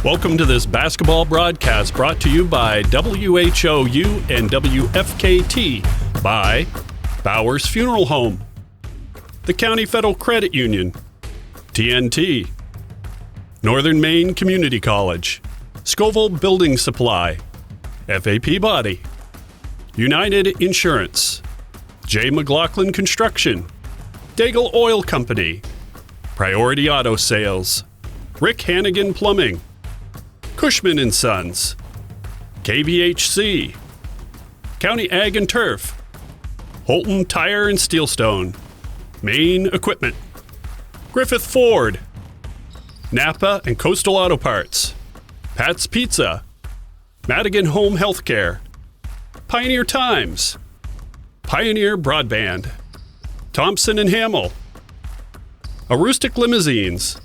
Welcome to this basketball broadcast brought to you by WHOU and WFKT by Bowers Funeral Home, the County Federal Credit Union, TNT, Northern Maine Community College, Scoville Building Supply, FAP Body, United Insurance, J. McLaughlin Construction, Daigle Oil Company, Priority Auto Sales, Rick Hannigan Plumbing, Cushman & Sons, KBHC, County Ag and Turf, Houlton Tire and Steelstone, Maine Equipment, Griffith Ford, Napa and Coastal Auto Parts, Pat's Pizza, Madigan Home Healthcare, Pioneer Times, Pioneer Broadband, Thompson & Hamill, Aroostook Limousines,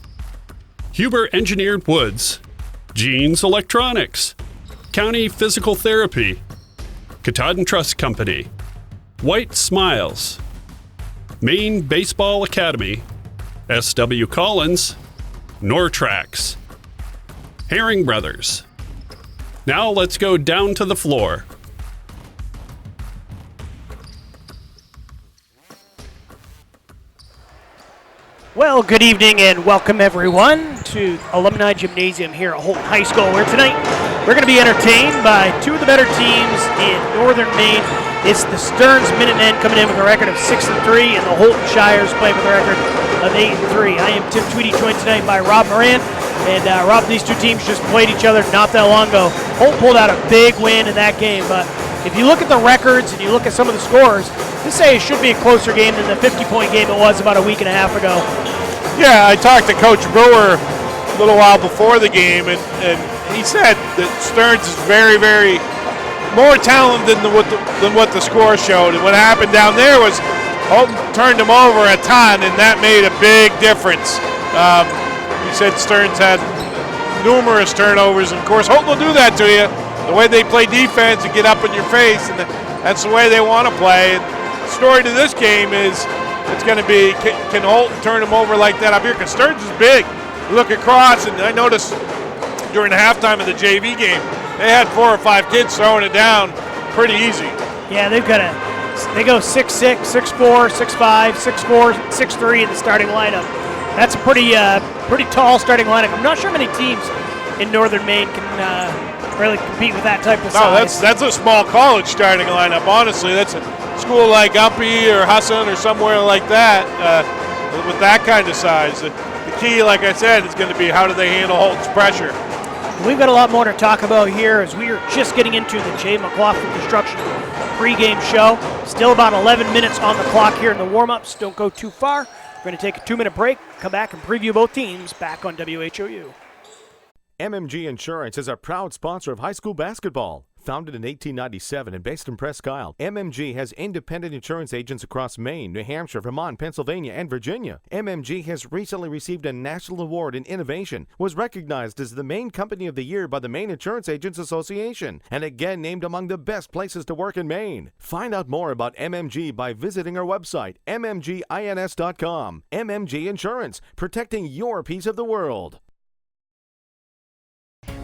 Huber Engineered Woods, Jeans Electronics, County Physical Therapy, Katahdin Trust Company, White Smiles, Maine Baseball Academy, S.W. Collins, Nortrax, Herring Brothers. Now let's go down to the floor. Well, good evening and welcome everyone to Alumni Gymnasium here at Houlton High School, where tonight we're going to be entertained by two of the better teams in Northern Maine. It's the Stearns Minutemen coming in with a record of 6-3, and the Houlton Shires playing with a record of 8-3. I am Tim Tweedy, joined tonight by Rob Moran. And Rob, these two teams just played each other not that long ago. Houlton pulled out a big win in that game, but if you look at the records and you look at some of the scores, just say it should be a closer game than the 50-point game it was about a week and a half ago. Yeah, I talked to Coach Brewer a little while before the game, and he said that Stearns is very, very more talented than what the score showed. And what happened down there was Houlton turned him over a ton, and that made a big difference. He said Stearns had numerous turnovers, and of course Houlton will do that to you. The way they play defense and get up in your face, and that's the way they want to play. And the story to this game is it's going to be, can Houlton turn him over like that up here? Because Stearns is big. You look across, and I noticed during the halftime of the JV game, they had 4 or 5 kids throwing it down pretty easy. Yeah, they go 6'6", 6'4", 6'5", 6'4", 6'3" in the starting lineup. That's a pretty tall starting lineup. I'm not sure many teams in Northern Maine can really compete with that type of size. No, that's a small college starting lineup. Honestly, that's a school like Uppy or Husson or somewhere like that with that kind of size. The key, like I said, is going to be how do they handle Houlton's pressure. We've got a lot more to talk about here as we are just getting into the J. McLaughlin Construction pregame show. Still about 11 minutes on the clock here in the warm-ups. Don't go too far. We're going to take a 2-minute break, come back and preview both teams back on WHOU. MMG Insurance is a proud sponsor of high school basketball. Founded in 1897 and based in Presque Isle, MMG has independent insurance agents across Maine, New Hampshire, Vermont, Pennsylvania, and Virginia. MMG has recently received a national award in innovation, was recognized as the Maine Company of the Year by the Maine Insurance Agents Association, and again named among the best places to work in Maine. Find out more about MMG by visiting our website, mmgins.com. MMG Insurance, protecting your piece of the world.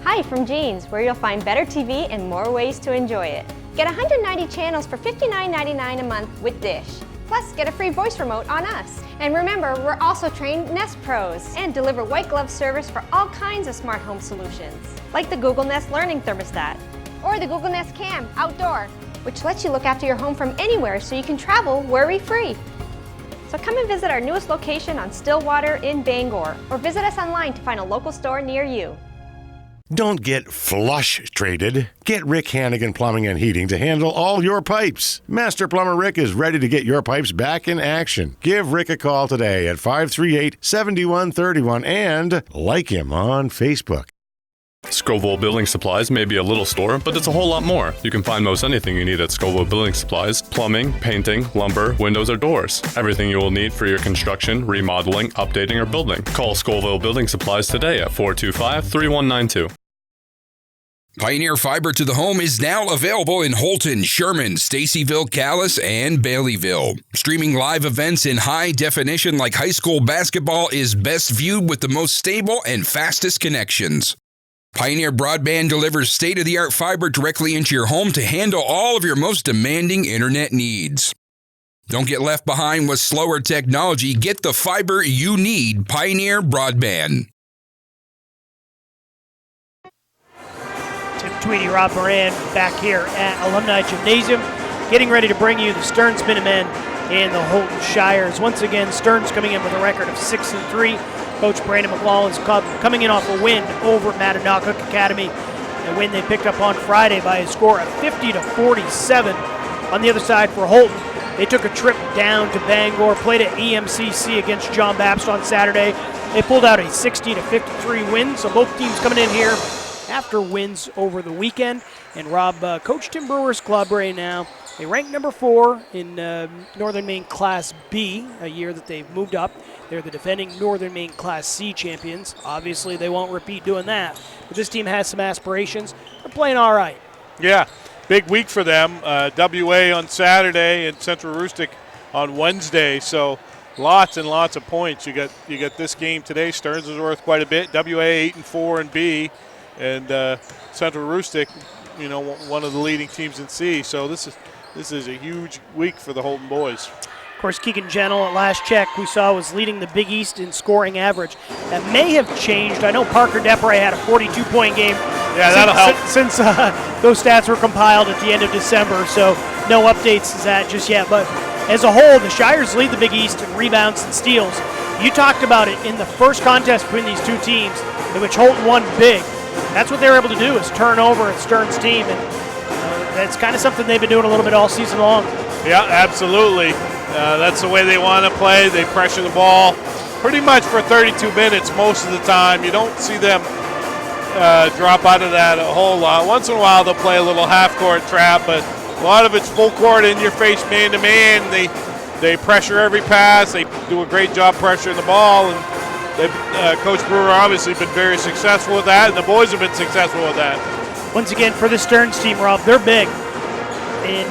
Hi from Jeans, where you'll find better TV and more ways to enjoy it. Get 190 channels for $59.99 a month with Dish. Plus, get a free voice remote on us. And remember, we're also trained Nest Pros and deliver white glove service for all kinds of smart home solutions, like the Google Nest Learning Thermostat or the Google Nest Cam Outdoor, which lets you look after your home from anywhere so you can travel worry-free. So come and visit our newest location on Stillwater in Bangor, or visit us online to find a local store near you. Don't get flush-traded. Get Rick Hannigan Plumbing and Heating to handle all your pipes. Master Plumber Rick is ready to get your pipes back in action. Give Rick a call today at 538-7131 and like him on Facebook. Scoville Building Supplies may be a little store, but it's a whole lot more. You can find most anything you need at Scoville Building Supplies: plumbing, painting, lumber, windows, or doors. Everything you will need for your construction, remodeling, updating, or building. Call Scoville Building Supplies today at 425-3192. Pioneer Fiber to the Home is now available in Houlton, Sherman, Stacyville, Calais, and Baileyville. Streaming live events in high definition like high school basketball is best viewed with the most stable and fastest connections. Pioneer Broadband delivers state-of-the-art fiber directly into your home to handle all of your most demanding internet needs. Don't get left behind with slower technology. Get the fiber you need. Pioneer Broadband. Tim Tweedy, Rob Moran back here at Alumni Gymnasium, getting ready to bring you the Stearns Minutemen and the Houlton Shires. Once again, Stearns coming in with a record of 6-3. Coach Brandon McLaughlin's coming in off a win over Mattanock Academy, a win they picked up on Friday by a score of 50-47. On the other side for Houlton, they took a trip down to Bangor, played at EMCC against John Baptist on Saturday. They pulled out a 60-53 win, so both teams coming in here after wins over the weekend. And Rob, Coach Tim Brewer's club right now, they rank number 4 in Northern Maine Class B, a year that they've moved up. They're the defending Northern Maine Class C champions. Obviously, they won't repeat doing that. But this team has some aspirations. They're playing all right. Yeah, big week for them. WA on Saturday and Central Aroostook on Wednesday. So lots and lots of points. You got this game today. Stearns is worth quite a bit. WA 8-4 in B, and Central Aroostook, one of the leading teams in C. So this is a huge week for the Houlton boys. Of course, Keegan Gentle, at last check, we saw was leading the Big East in scoring average. That may have changed. I know Parker Depre had a 42-point game. Yeah, that'll help. Since those stats were compiled at the end of December, so no updates to that just yet. But as a whole, the Shires lead the Big East in rebounds and steals. You talked about it in the first contest between these two teams, in which Houlton won big. That's what they were able to do, is turn over at Stearns' team, and that's kind of something they've been doing a little bit all season long. Yeah, absolutely. That's the way they want to play. They pressure the ball pretty much for 32 minutes most of the time. You don't see them drop out of that a whole lot. Once in a while they'll play a little half-court trap, but a lot of it's full court, in-your-face, man-to-man. They pressure every pass. They do a great job pressuring the ball, and Coach Brewer obviously been very successful with that, and the boys have been successful with that. Once again, for the Stearns team, Rob, they're big. And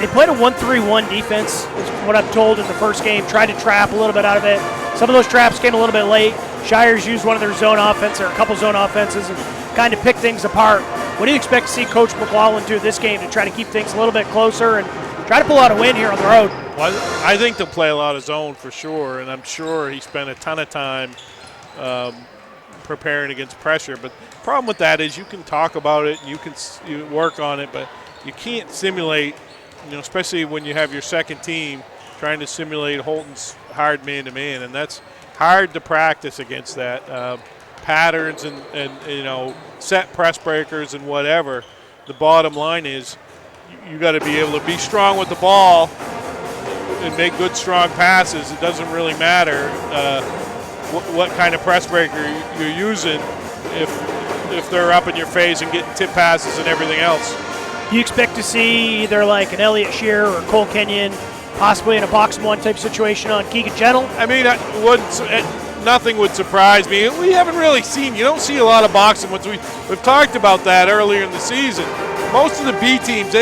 they played a 1-3-1 defense, is what I'm told, in the first game. Tried to trap a little bit out of it. Some of those traps came a little bit late. Shires used one of their zone offenses, or a couple zone offenses, and kind of picked things apart. What do you expect to see Coach McLaughlin do this game to try to keep things a little bit closer and try to pull out a win here on the road? Well, I think they'll play a lot of zone for sure, and I'm sure he spent a ton of time preparing against pressure. But the problem with that is you can talk about it and you work on it, but you can't simulate, especially when you have your second team trying to simulate Houlton's hard man-to-man, and that's hard to practice against that. Patterns and set press breakers and whatever. The bottom line is you got to be able to be strong with the ball and make good, strong passes. It doesn't really matter what kind of press breaker you're using if they're up in your face and getting tip passes and everything else. Do you expect to see either like an Elliott Shearer or Cole Kenyon possibly in a box-1 type situation on Keegan Gentle? I mean, nothing would surprise me. We haven't really seen, you don't see a lot of boxing. We've talked about that earlier in the season. Most of the B teams,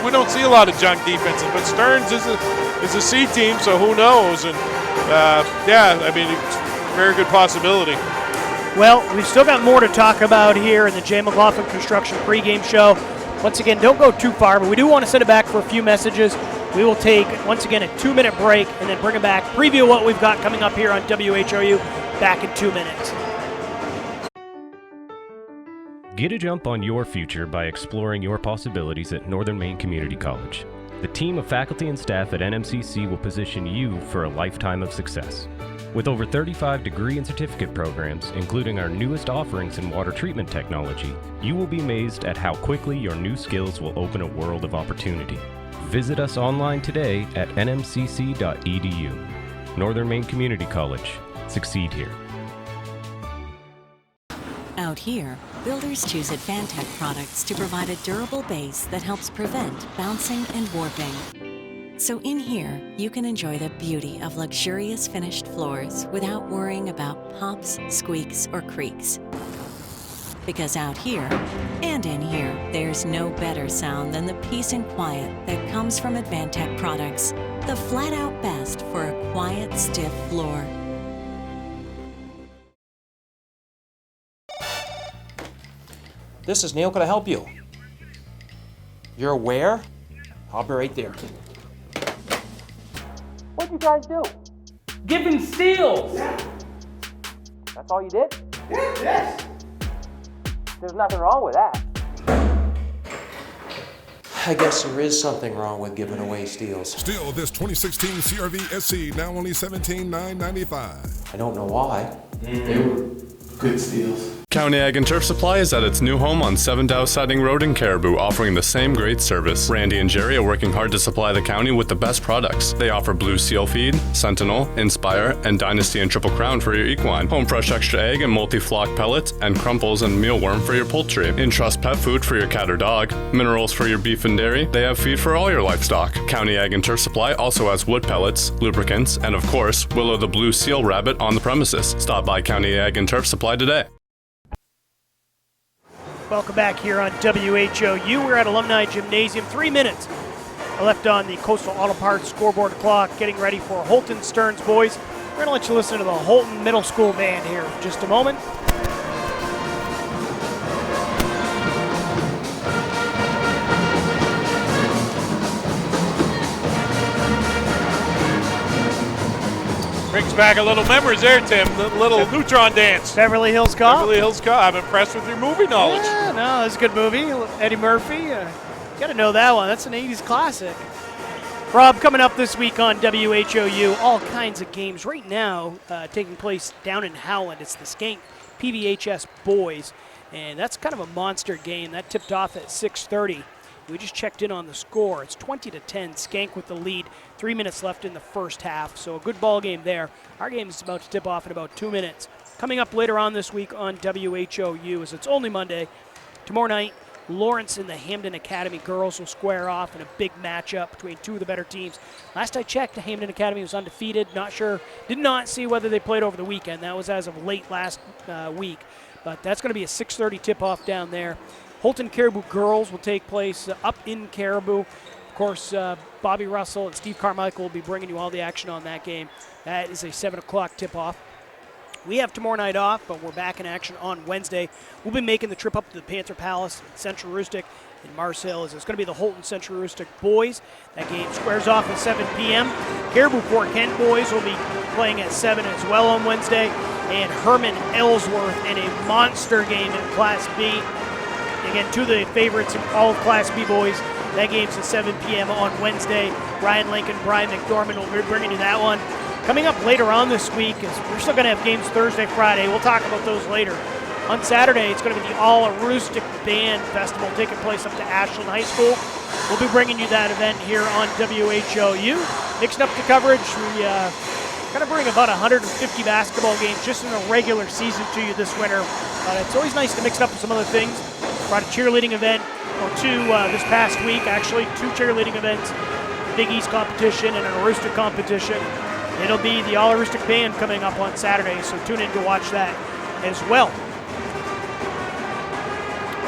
we don't see a lot of junk defenses, but Stearns is a C team, so who knows? And it's a very good possibility. Well, we've still got more to talk about here in the Jay McLaughlin Construction pregame show. Once again, don't go too far, but we do want to send it back for a few messages. We will take, once again, a 2-minute break and then bring it back, preview what we've got coming up here on WHOU back in 2 minutes. Get a jump on your future by exploring your possibilities at Northern Maine Community College. The team of faculty and staff at NMCC will position you for a lifetime of success. With over 35 degree and certificate programs, including our newest offerings in water treatment technology, you will be amazed at how quickly your new skills will open a world of opportunity. Visit us online today at nmcc.edu. Northern Maine Community College. Succeed here. Out here, builders choose Advantech products to provide a durable base that helps prevent bouncing and warping. So in here, you can enjoy the beauty of luxurious finished floors without worrying about pops, squeaks, or creaks. Because out here, and in here, there's no better sound than the peace and quiet that comes from Advantech products. The flat-out best for a quiet, stiff floor. This is Neil. Can I help you? You're where? I'll be right there. What'd you guys do? Giving seals! That's all you did? Yes! There's nothing wrong with that. I guess there is something wrong with giving away steals. Still, this 2016 CRV SC now only $17,995. I don't know why. They were good steals. County Ag and Turf Supply is at its new home on 7 Dow Siding Road in Caribou, offering the same great service. Randy and Jerry are working hard to supply the county with the best products. They offer Blue Seal Feed, Sentinel, Inspire, and Dynasty and Triple Crown for your equine, Home Fresh Extra Egg and Multi-Flock Pellets, and Crumples and Mealworm for your poultry, Entrust Pet Food for your cat or dog, Minerals for your beef and dairy. They have feed for all your livestock. County Ag and Turf Supply also has wood pellets, lubricants, and of course, Willow the Blue Seal Rabbit on the premises. Stop by County Ag and Turf Supply today. Welcome back here on WHOU. We're at Alumni Gymnasium. 3 minutes left on the Coastal Auto Parts scoreboard clock, getting ready for Houlton Stearns boys. We're going to let you listen to the Houlton Middle School band here in just a moment. Brings back a little memories there, Tim. The little neutron dance. Beverly Hills Cop. Beverly Hills Cop. I'm impressed with your movie knowledge. Yeah, no, that's a good movie. Eddie Murphy. Got to know that one. That's an 80s classic. Rob, coming up this week on WHOU, all kinds of games right now taking place down in Howland. It's the Skank PVHS Boys, and that's kind of a monster game. That tipped off at 6:30. We just checked in on the score. It's 20-10, Skank with the lead. 3 minutes left in the first half, so a good ball game there. Our game is about to tip off in about 2 minutes. Coming up later on this week on WHOU, as it's only Monday, tomorrow night, Lawrence and the Hamden Academy girls will square off in a big matchup between two of the better teams. Last I checked, the Hamden Academy was undefeated. Not sure, did not see whether they played over the weekend. That was as of late last week. But that's going to be a 6:30 tip-off down there. Houlton Caribou girls will take place up in Caribou. Of course, Bobby Russell and Steve Carmichael will be bringing you all the action on that game. That is a 7 o'clock tip-off. We have tomorrow night off, but we're back in action on Wednesday. We'll be making the trip up to the Panther Palace in Central Aroostook in Mars Hill. It's going to be the Houlton Central Aroostook boys. That game squares off at 7 p.m. Caribou Fort Kent boys will be playing at 7 as well on Wednesday. And Herman Ellsworth in a monster game in Class B. Again, two of the favorites in all of Class B boys. That game's at 7 p.m. on Wednesday. Ryan Lincoln, Brian McDormand will be bringing you that one. Coming up later on this week, is we're still going to have games Thursday, Friday. We'll talk about those later. On Saturday, it's going to be the All Aroostook Band Festival taking place up to Ashland High School. We'll be bringing you that event here on WHOU. Mixing up the coverage, we going to bring about 150 basketball games just in the regular season to you this winter. But it's always nice to mix it up with some other things. Brought a cheerleading event, or two this past week, actually, 2 cheerleading events, Big East competition and an Aroostook competition. It'll be the All Aroostook Band coming up on Saturday, so tune in to watch that as well.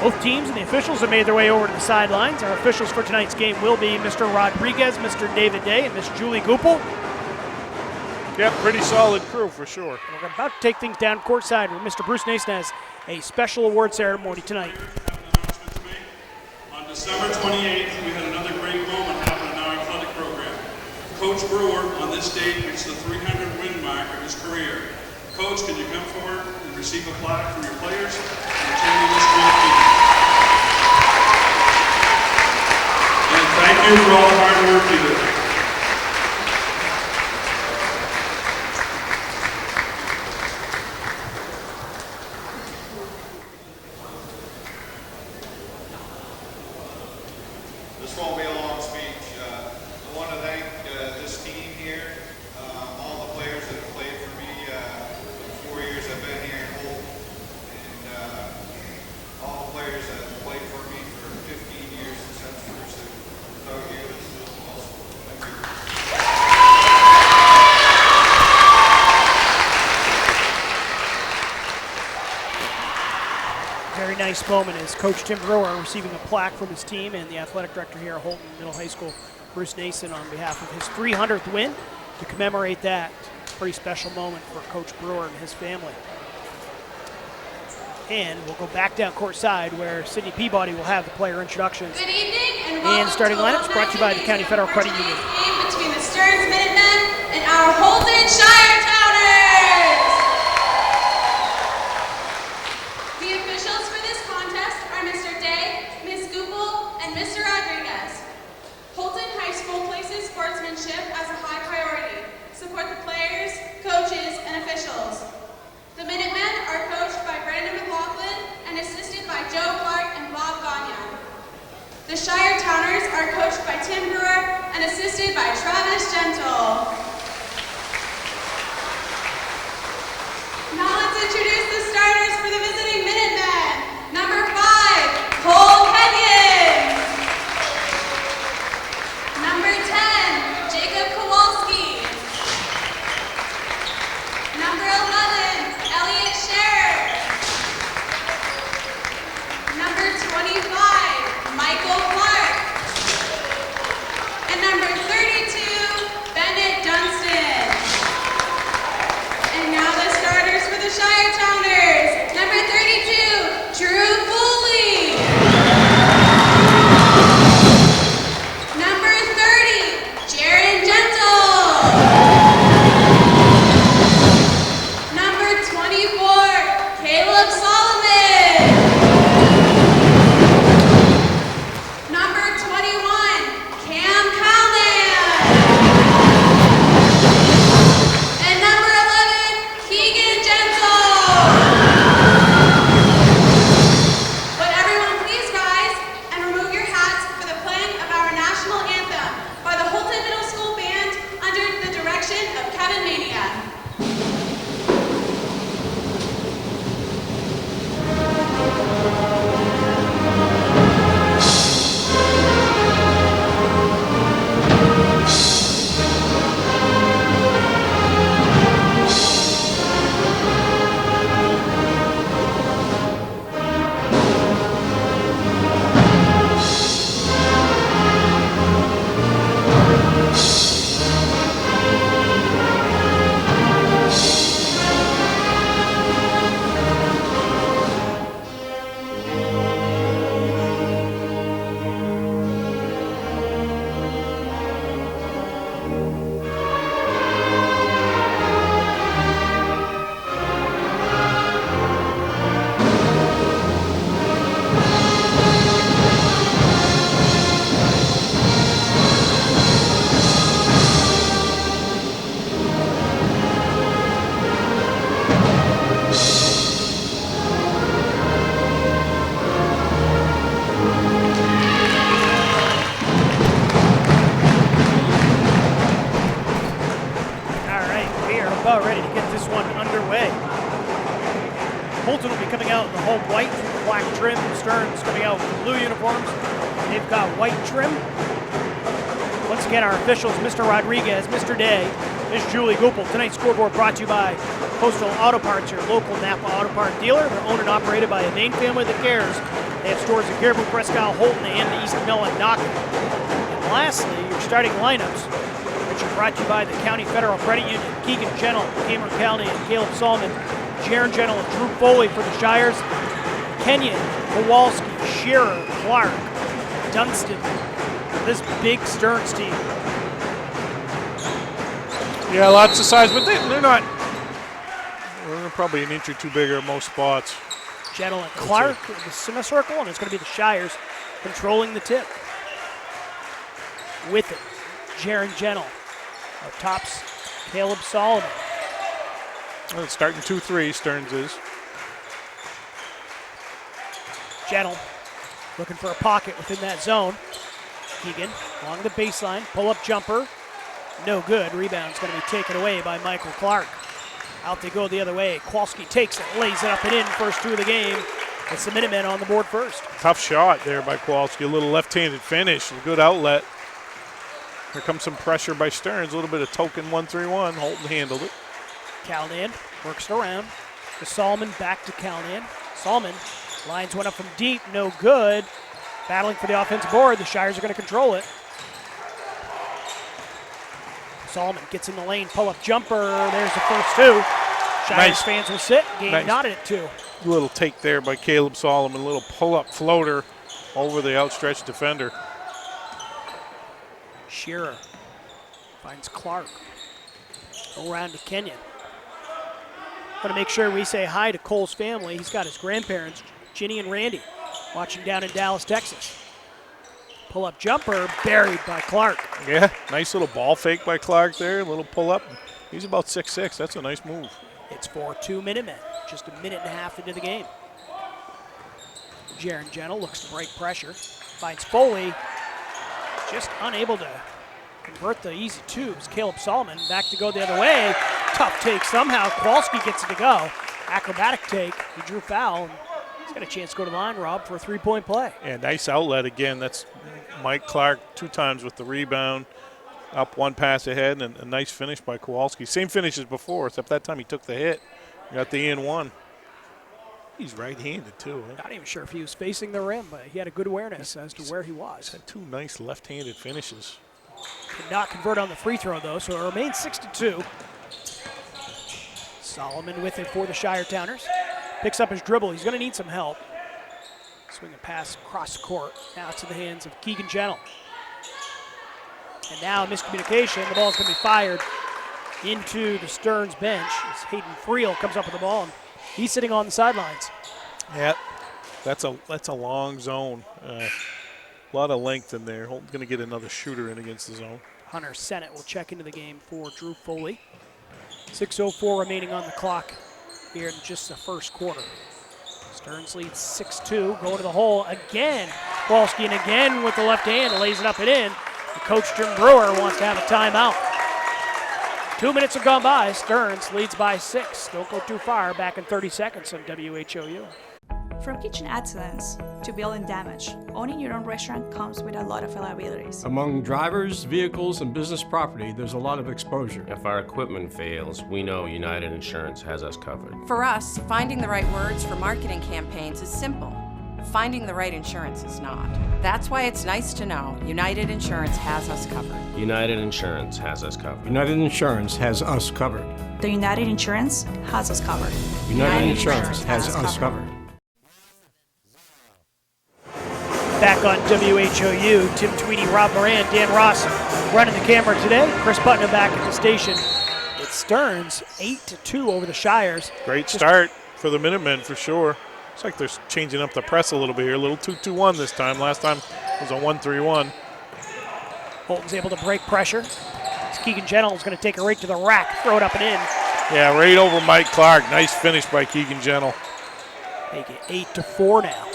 Both teams and the officials have made their way over to the sidelines. Our officials for tonight's game will be Mr. Rodriguez, Mr. David Day, and Miss Julie Goupel. Yep, pretty solid crew for sure. And we're about to take things down courtside where Mr. Bruce Nason has a special award ceremony tonight. On December 28th, we had another great moment happen in our athletic program. Coach Brewer on this date reached the 300-win mark of his career. Coach, can you come forward and receive a plaque from your players and continue this great team? And thank you for all the hard work you did. This won't be a long speech. I want to thank this team here, all the players that have played for me the 4 years I've been here in Houlton, and all the players that have played for me for 15 years since I've first. Without you, this is impossible. Thank you. Very nice moment as Coach Tim Brewer receiving a plaque from his team and the athletic director here at Houlton Middle High School, Bruce Nason, on behalf of his 300th win to commemorate that. Pretty special moment for Coach Brewer and his family. And we'll go back down court side where Sydney Peabody will have the player introductions. Good evening and welcome starting to lineups brought to you by the County Federal Credit Union. Game between the Stearns Minutemen and our Houlton Shire Towners. The officials for this contest are Mr. Day, Ms. Goupel, and Mr. Rodriguez. Houlton High School places sportsmanship as a high priority. Support the players, coaches, and officials. The Minutemen are coached by Brandon McLaughlin and assisted by Joe Clark and Bob Gagnon. The Shire Towners are coached by Tim Brewer and assisted by Travis Gentle. Now let's introduce the starters for the visiting Minutemen. Number 5, Cole Kenyon. Number 10, Jacob Kowalski. Number 11, Elliot Scherer. Number 25, Michael Clark. And number 32, Bennett Dunstan. And now the starters for the Shire Towners. Number 32, Drew Foley. Number 30, Jaron Gentle. Number 24, Caleb Solomon. Number 21, Cam Calman. And number 11, Keegan Gentle. Would everyone please rise and remove your hats for the playing of our national anthem by the Houlton Middle School Band under the direction of Kevin Mania. All right, we are about ready to get this one underway. Houlton will be coming out in the home white with the black trim. Stearns coming out with blue uniforms. They've got white trim. Once again, our officials, Mr. Rodriguez, Mr. Day, Ms. Julie Goupel. Tonight's scoreboard brought to you by Postal Auto Parts, your local Napa Auto Part dealer. They're owned and operated by a Maine family that cares. They have stores in Caribou, Presque Isle, Houlton, and East Mill and Knocker. And lastly, your starting lineups, which are brought to you by the County Federal Credit Union. Keegan Gentle, Cameron Calney, and Caleb Solomon. Jaron Gentle and Drew Foley for the Shires. Kenyon, Kowalski, Shearer, Clark, Dunstan. This big Stearns team. Yeah, lots of size, but they're not. They're probably an inch or two bigger in most spots. Gentle and Clark in the semicircle, and it's going to be the Shires controlling the tip. With it, Jaron Gentle. Up tops, Caleb Solomon. Well, it's starting 2-3, Stearns is. Gentle looking for a pocket within that zone. Keegan along the baseline, pull-up jumper. No good. Rebound's going to be taken away by Michael Clark. Out they go the other way. Kowalski takes it, lays it up and in. First two of the game. It's the Minutemen on the board first. Tough shot there by Kowalski. A little left-handed finish. A good outlet. Here comes some pressure by Stearns. A little bit of token 1-3-1. Houlton handled it. Calnan works it around. To Solomon, back to Calnan. Solomon lines one up from deep. No good. Battling for the offensive board. The Shires are going to control it. Solomon gets in the lane. Pull-up jumper. There's the first two. Shires fans will sit. Game knotted at 2. Little take there by Caleb Solomon. Little pull-up floater over the outstretched defender. Shearer finds Clark. Around to Kenyon. Want to make sure we say hi to Cole's family. He's got his grandparents, Ginny and Randy, watching down in Dallas, Texas. Pull-up jumper buried by Clark. Yeah, nice little ball fake by Clark there. A little pull-up. He's about 6'6". That's a nice move. It's for 2 Minutemen. Just a minute and a half into the game. Jaron Gentle looks to break pressure. Finds Foley. Just unable to convert the easy twos. Caleb Solomon back to go the other way. Tough take somehow. Kowalski gets it to go. Acrobatic take. He drew foul. He's got a chance to go to the line, Rob, for a 3-point play. And nice outlet again. That's Mike Clark 2 times with the rebound. Up 1 pass ahead, and a nice finish by Kowalski. Same finish as before, except that time he took the hit. Got the in-1. He's right-handed, too. Huh? Not even sure if he was facing the rim, but he had a good awareness as to where he was. Had 2 nice left-handed finishes. Could not convert on the free throw, though, so it remains 6-2. Solomon with it for the Shire Towners. Picks up his dribble. He's going to need some help. Swing and pass across the court. Now it's in the hands of Keegan Gentle. And now miscommunication. The ball's going to be fired into the Stearns bench as Hayden Friel comes up with the ball, and he's sitting on the sidelines. Yeah, that's a long zone. A lot of length in there. Holton's going to get another shooter in against the zone. Hunter Sennett will check into the game for Drew Foley. 6:04 remaining on the clock here in just the first quarter. Stearns leads 6-2, going to the hole again. Kowalski and again with the left hand, lays it up and in. Coach Jim Brewer wants to have a timeout. 2 minutes have gone by. Stearns leads by 6. Don't go too far. Back in 30 seconds on WHOU. From kitchen excellence to building damage, owning your own restaurant comes with a lot of liabilities. Among drivers, vehicles, and business property, there's a lot of exposure. If our equipment fails, we know United Insurance has us covered. For us, finding the right words for marketing campaigns is simple. Finding the right insurance is not. That's why it's nice to know United Insurance has us covered. United Insurance has us covered. United Insurance has us covered. The United Insurance has us covered. United Insurance has us covered. Back on WHOU, Tim Tweedy, Rob Moran, Dan Ross running the camera today. Chris Putnam back at the station. It's Stearns, 8-2 over the Shires. Great start for the Minutemen for sure. Looks like they're changing up the press a little bit here. A little 2-2-1 this time. Last time it was a 1-3-1. Holton's able to break pressure. Keegan Gentle is going to take it right to the rack, throw it up and in. Yeah, right over Mike Clark. Nice finish by Keegan Gentle. Make it 8-4 now.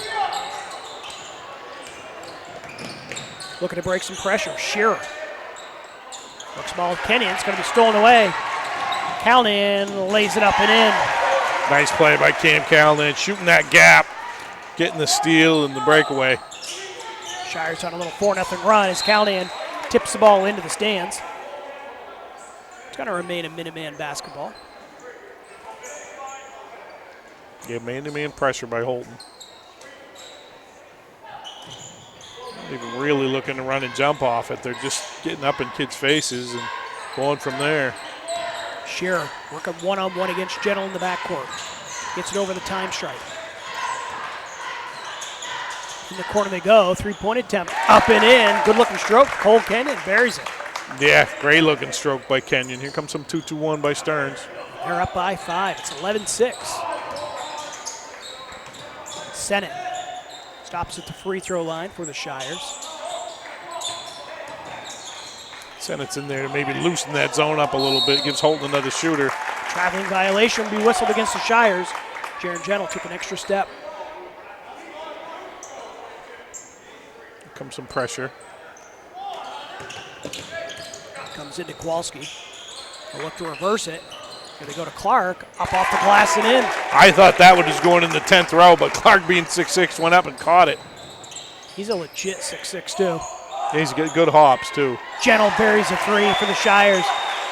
Looking to break some pressure. Shearer. Looks ball with Kenyon. It's going to be stolen away. Calnan lays it up and in. Nice play by Cam Calnan, shooting that gap, getting the steal and the breakaway. Shires on a little 4-0 run as Calnan tips the ball into the stands. It's going to remain a Minuteman basketball. Yeah, man-to-man pressure by Houlton. Not even really looking to run and jump off it. They're just getting up in kids' faces and going from there. Shearer working one-on-one against Gentle in the backcourt. Gets it over the time stripe. In the corner they go. 3-point attempt. Up and in. Good-looking stroke. Cole Kenyon buries it. Yeah, great-looking stroke by Kenyon. Here comes some 2-2-1 by Stearns. They're up by 5. It's 11-6. Sennett stops at the free throw line for the Shires. Sennett's in there to maybe loosen that zone up a little bit. Gives Houlton another shooter. Traveling violation will be whistled against the Shires. Jaron Gentle took an extra step. Here comes some pressure. Comes into Kowalski. They'll look to reverse it. Here they go to Clark. Up off the glass and in. I thought that one was going in the 10th row, but Clark being 6'6" went up and caught it. He's a legit 6'6" too. Yeah, he's got good hops, too. Gentle buries a 3 for the Shires.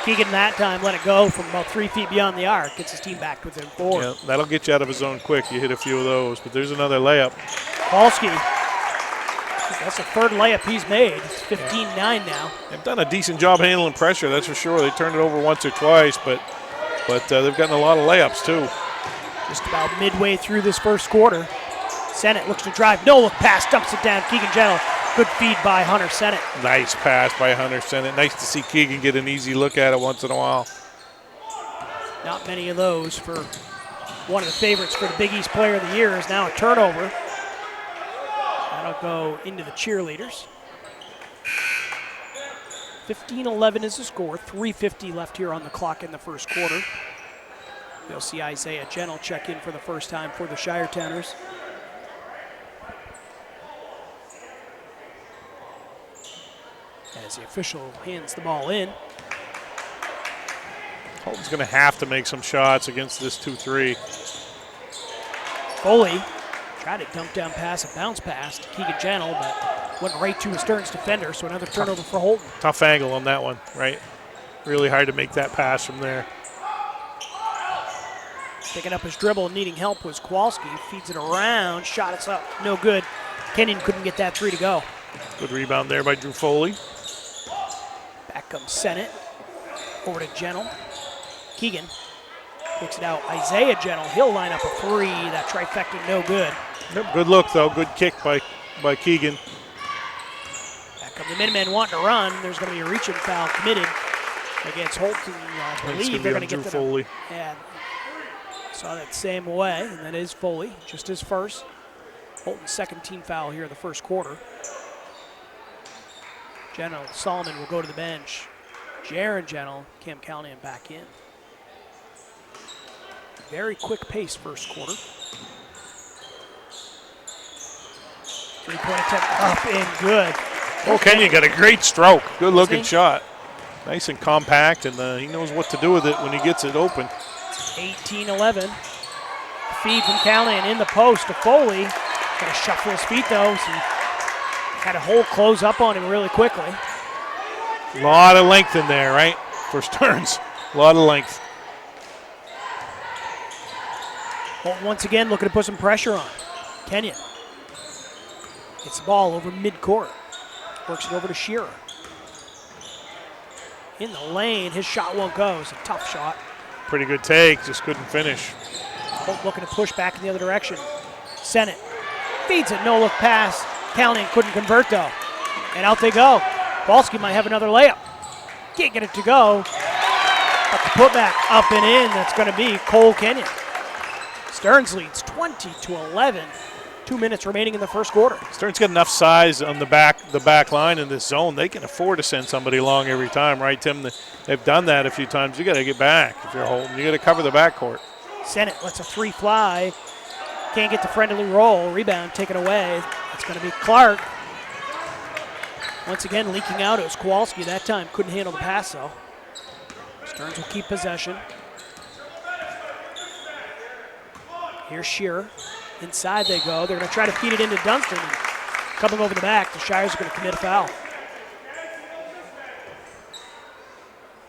Keegan that time let it go from about 3 feet beyond the arc. Gets his team back within 4. Yeah, that'll get you out of his zone quick. You hit a few of those, but there's another layup. Kowalski. That's the third layup he's made. It's 15-9 now. They've done a decent job handling pressure, that's for sure. They turned it over once or twice, but but they've gotten a lot of layups too. Just about midway through this first quarter. Sennett looks to drive. No look pass. Dumps it down. Keegan Gentle. Good feed by Hunter Sennett. Nice pass by Hunter Sennett. Nice to see Keegan get an easy look at it once in a while. Not many of those for one of the favorites for the Big East Player of the Year. Is now a turnover. That'll go into the cheerleaders. 15-11 is the score. 3:50 left here on the clock in the first quarter. You'll see Isaiah Gentle check in for the first time for the Shiretowners. As the official hands the ball in. Houlton's going to have to make some shots against this 2-3. Foley tried to dump down pass, a bounce pass to Keegan Gentle, but went right to a Stearns defender, so another turnover for Houlton. Tough angle on that one, right? Really hard to make that pass from there. Picking up his dribble, needing help was Kowalski. Feeds it around, shot it's up, no good. Kenyon couldn't get that three to go. Good rebound there by Drew Foley. Back comes Sennett, over to Gentle. Keegan picks it out. Isaiah Gentle, he'll line up a three. That trifecta, no good. Yep, good look though, good kick by Keegan. Back come the Minutemen wanting to run. There's going to be a reaching foul committed against Houlton. I believe they're going to get to Foley. Yeah, saw that same way, and that is Foley, just his first. Houlton's second team foul here in the first quarter. Gentle, Solomon will go to the bench. Jaron Gentle, Cam Callahan back in. Very quick pace first quarter. Three-point attempt up and good. Oh, Kenyon got a great stroke. Good looking shot. Nice and compact, and he knows what to do with it when he gets it open. 18-11. Feed from Callahan in the post to Foley. Got to shuffle his feet though, so he had a hole close up on him really quickly. A lot of length in there, right? For Stearns. A lot of length. Houlton once again looking to put some pressure on. Kenyon gets the ball over midcourt. Works it over to Shearer. In the lane, his shot won't go. It's a tough shot. Pretty good take, just couldn't finish. Houlton looking to push back in the other direction. Sennett feeds it, no look pass. Callahan couldn't convert though. And out they go. Kowalski might have another layup. Can't get it to go. But the putback up and in, that's going to be Cole Kenyon. Stearns leads 20-11. 2 minutes remaining in the first quarter. Stearns got enough size on the back line in this zone. They can afford to send somebody long every time, right, Tim? They've done that a few times. You got to get back if you're Houlton. You got to cover the backcourt. Sennett lets a three fly. Can't get the friendly roll. Rebound taken away. It's going to be Clark. Once again, leaking out. It was Kowalski that time. Couldn't handle the pass, though. Stearns will keep possession. Here's Shearer. Inside they go. They're going to try to feed it into Dunstan. And coming over the back, the Shires are going to commit a foul.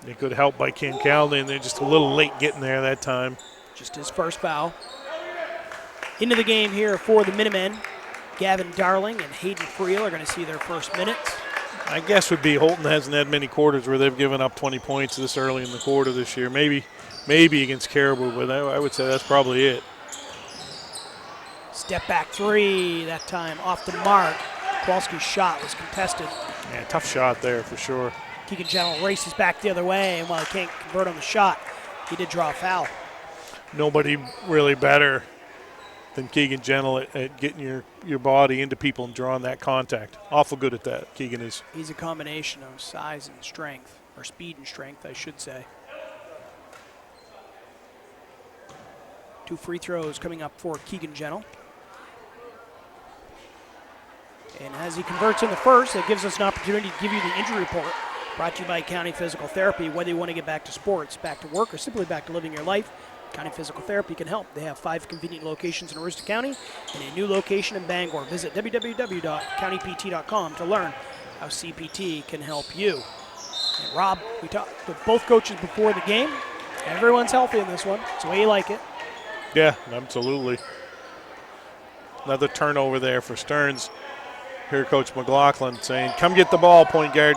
A good help by Cam Callahan. They're just a little late getting there that time. Just his first foul. Into the game here for the Minutemen. Gavin Darling and Hayden Friel are going to see their first minutes. I guess would be Houlton hasn't had many quarters where they've given up 20 points this early in the quarter this year. Maybe against Caribou, but I would say that's probably it. Step back three, that time off the mark. Kowalski's shot was contested. Yeah, tough shot there for sure. Keegan Gentle races back the other way, and while he can't convert on the shot, he did draw a foul. Nobody really better than Keegan Gentle at getting your body into people and drawing that contact. Awful good at that, Keegan is. He's a combination of size and strength, or speed and strength, I should say. 2 free throws coming up for Keegan Gentle. And as he converts in the first, that gives us an opportunity to give you the injury report. Brought to you by County Physical Therapy. Whether you want to get back to sports, back to work, or simply back to living your life, County Physical Therapy can help. They have 5 convenient locations in Aroostook County and a new location in Bangor. Visit www.countypt.com to learn how CPT can help you. And Rob, we talked with both coaches before the game. Everyone's healthy in this one. It's the way you like it. Yeah, absolutely. Another turnover there for Stearns. Here, Coach McLaughlin saying, come get the ball, point guard.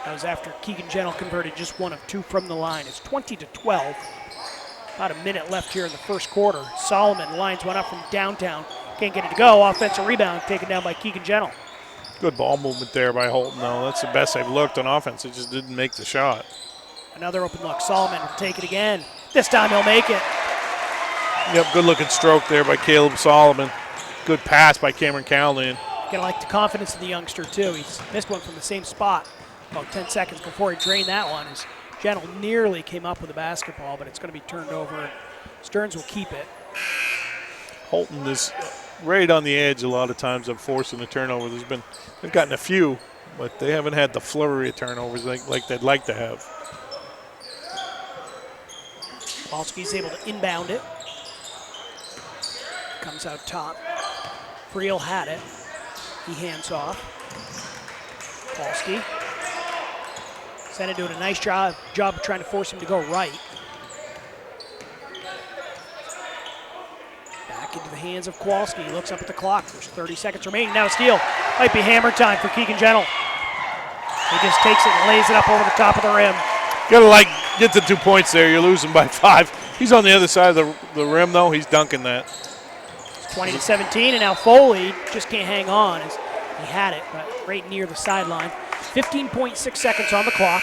That was after Keegan Gentle converted just 1 of 2 from the line. It's 20-12. About a minute left here in the first quarter. Solomon lines one up from downtown. Can't get it to go. Offensive rebound taken down by Keegan Gentle. Good ball movement there by Houlton, though. That's the best they've looked on offense. It just didn't make the shot. Another open look. Solomon will take it again. This time he'll make it. Yep, good looking stroke there by Caleb Solomon. Good pass by Cameron Cowlin. Gotta like the confidence of the youngster, too. He's missed one from the same spot about 10 seconds before he drained that one. As Gentle nearly came up with the basketball, but it's going to be turned over. Stearns will keep it. Houlton is right on the edge a lot of times of forcing the turnover. They've gotten a few, but they haven't had the flurry of turnovers like they'd like to have. Kowalski's able to inbound it. Comes out top. Friel had it. He hands off. Kowalski. Senna doing a nice job of trying to force him to go right. Back into the hands of Kowalski. He looks up at the clock. There's 30 seconds remaining. Now steal. Might be hammer time for Keegan Gentle. He just takes it and lays it up over the top of the rim. Gotta get the 2 points there. You're losing by 5. He's on the other side of the rim, though. He's dunking that. It's 20-17, and now Foley just can't hang on as he had it, but right near the sideline. 15.6 seconds on the clock.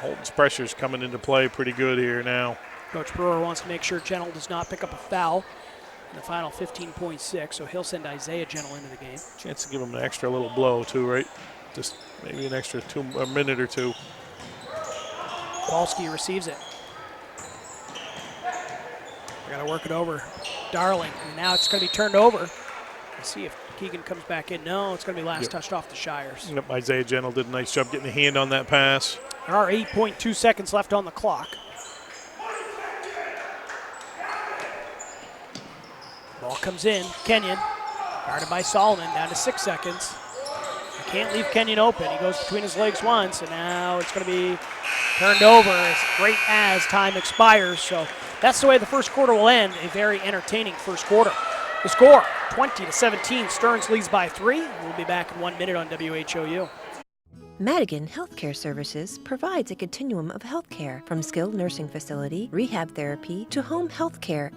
Houlton's pressure's coming into play pretty good here now. Coach Brewer wants to make sure Gentle does not pick up a foul in the final 15.6, so he'll send Isaiah Gentle into the game. Chance to give him an extra little blow, too, right? Just maybe an extra a minute or two. Kowalski receives it. Got to work it over. Darling, and now it's going to be turned over. Let's see if Keegan comes back in. No, it's going to be last touched off the Shires. Yep, Isaiah Gentle did a nice job getting a hand on that pass. There are 8.2 seconds left on the clock. Ball comes in. Kenyon, guarded by Solomon, down to 6 seconds. You can't leave Kenyon open. He goes between his legs once, and now it's going to be turned over as time expires. So that's the way the first quarter will end. A very entertaining first quarter. The score, 20-17. Stearns leads by 3. We'll be back in 1 minute on WHOU. Madigan Healthcare Services provides a continuum of healthcare, from skilled nursing facility, rehab therapy, to home healthcare.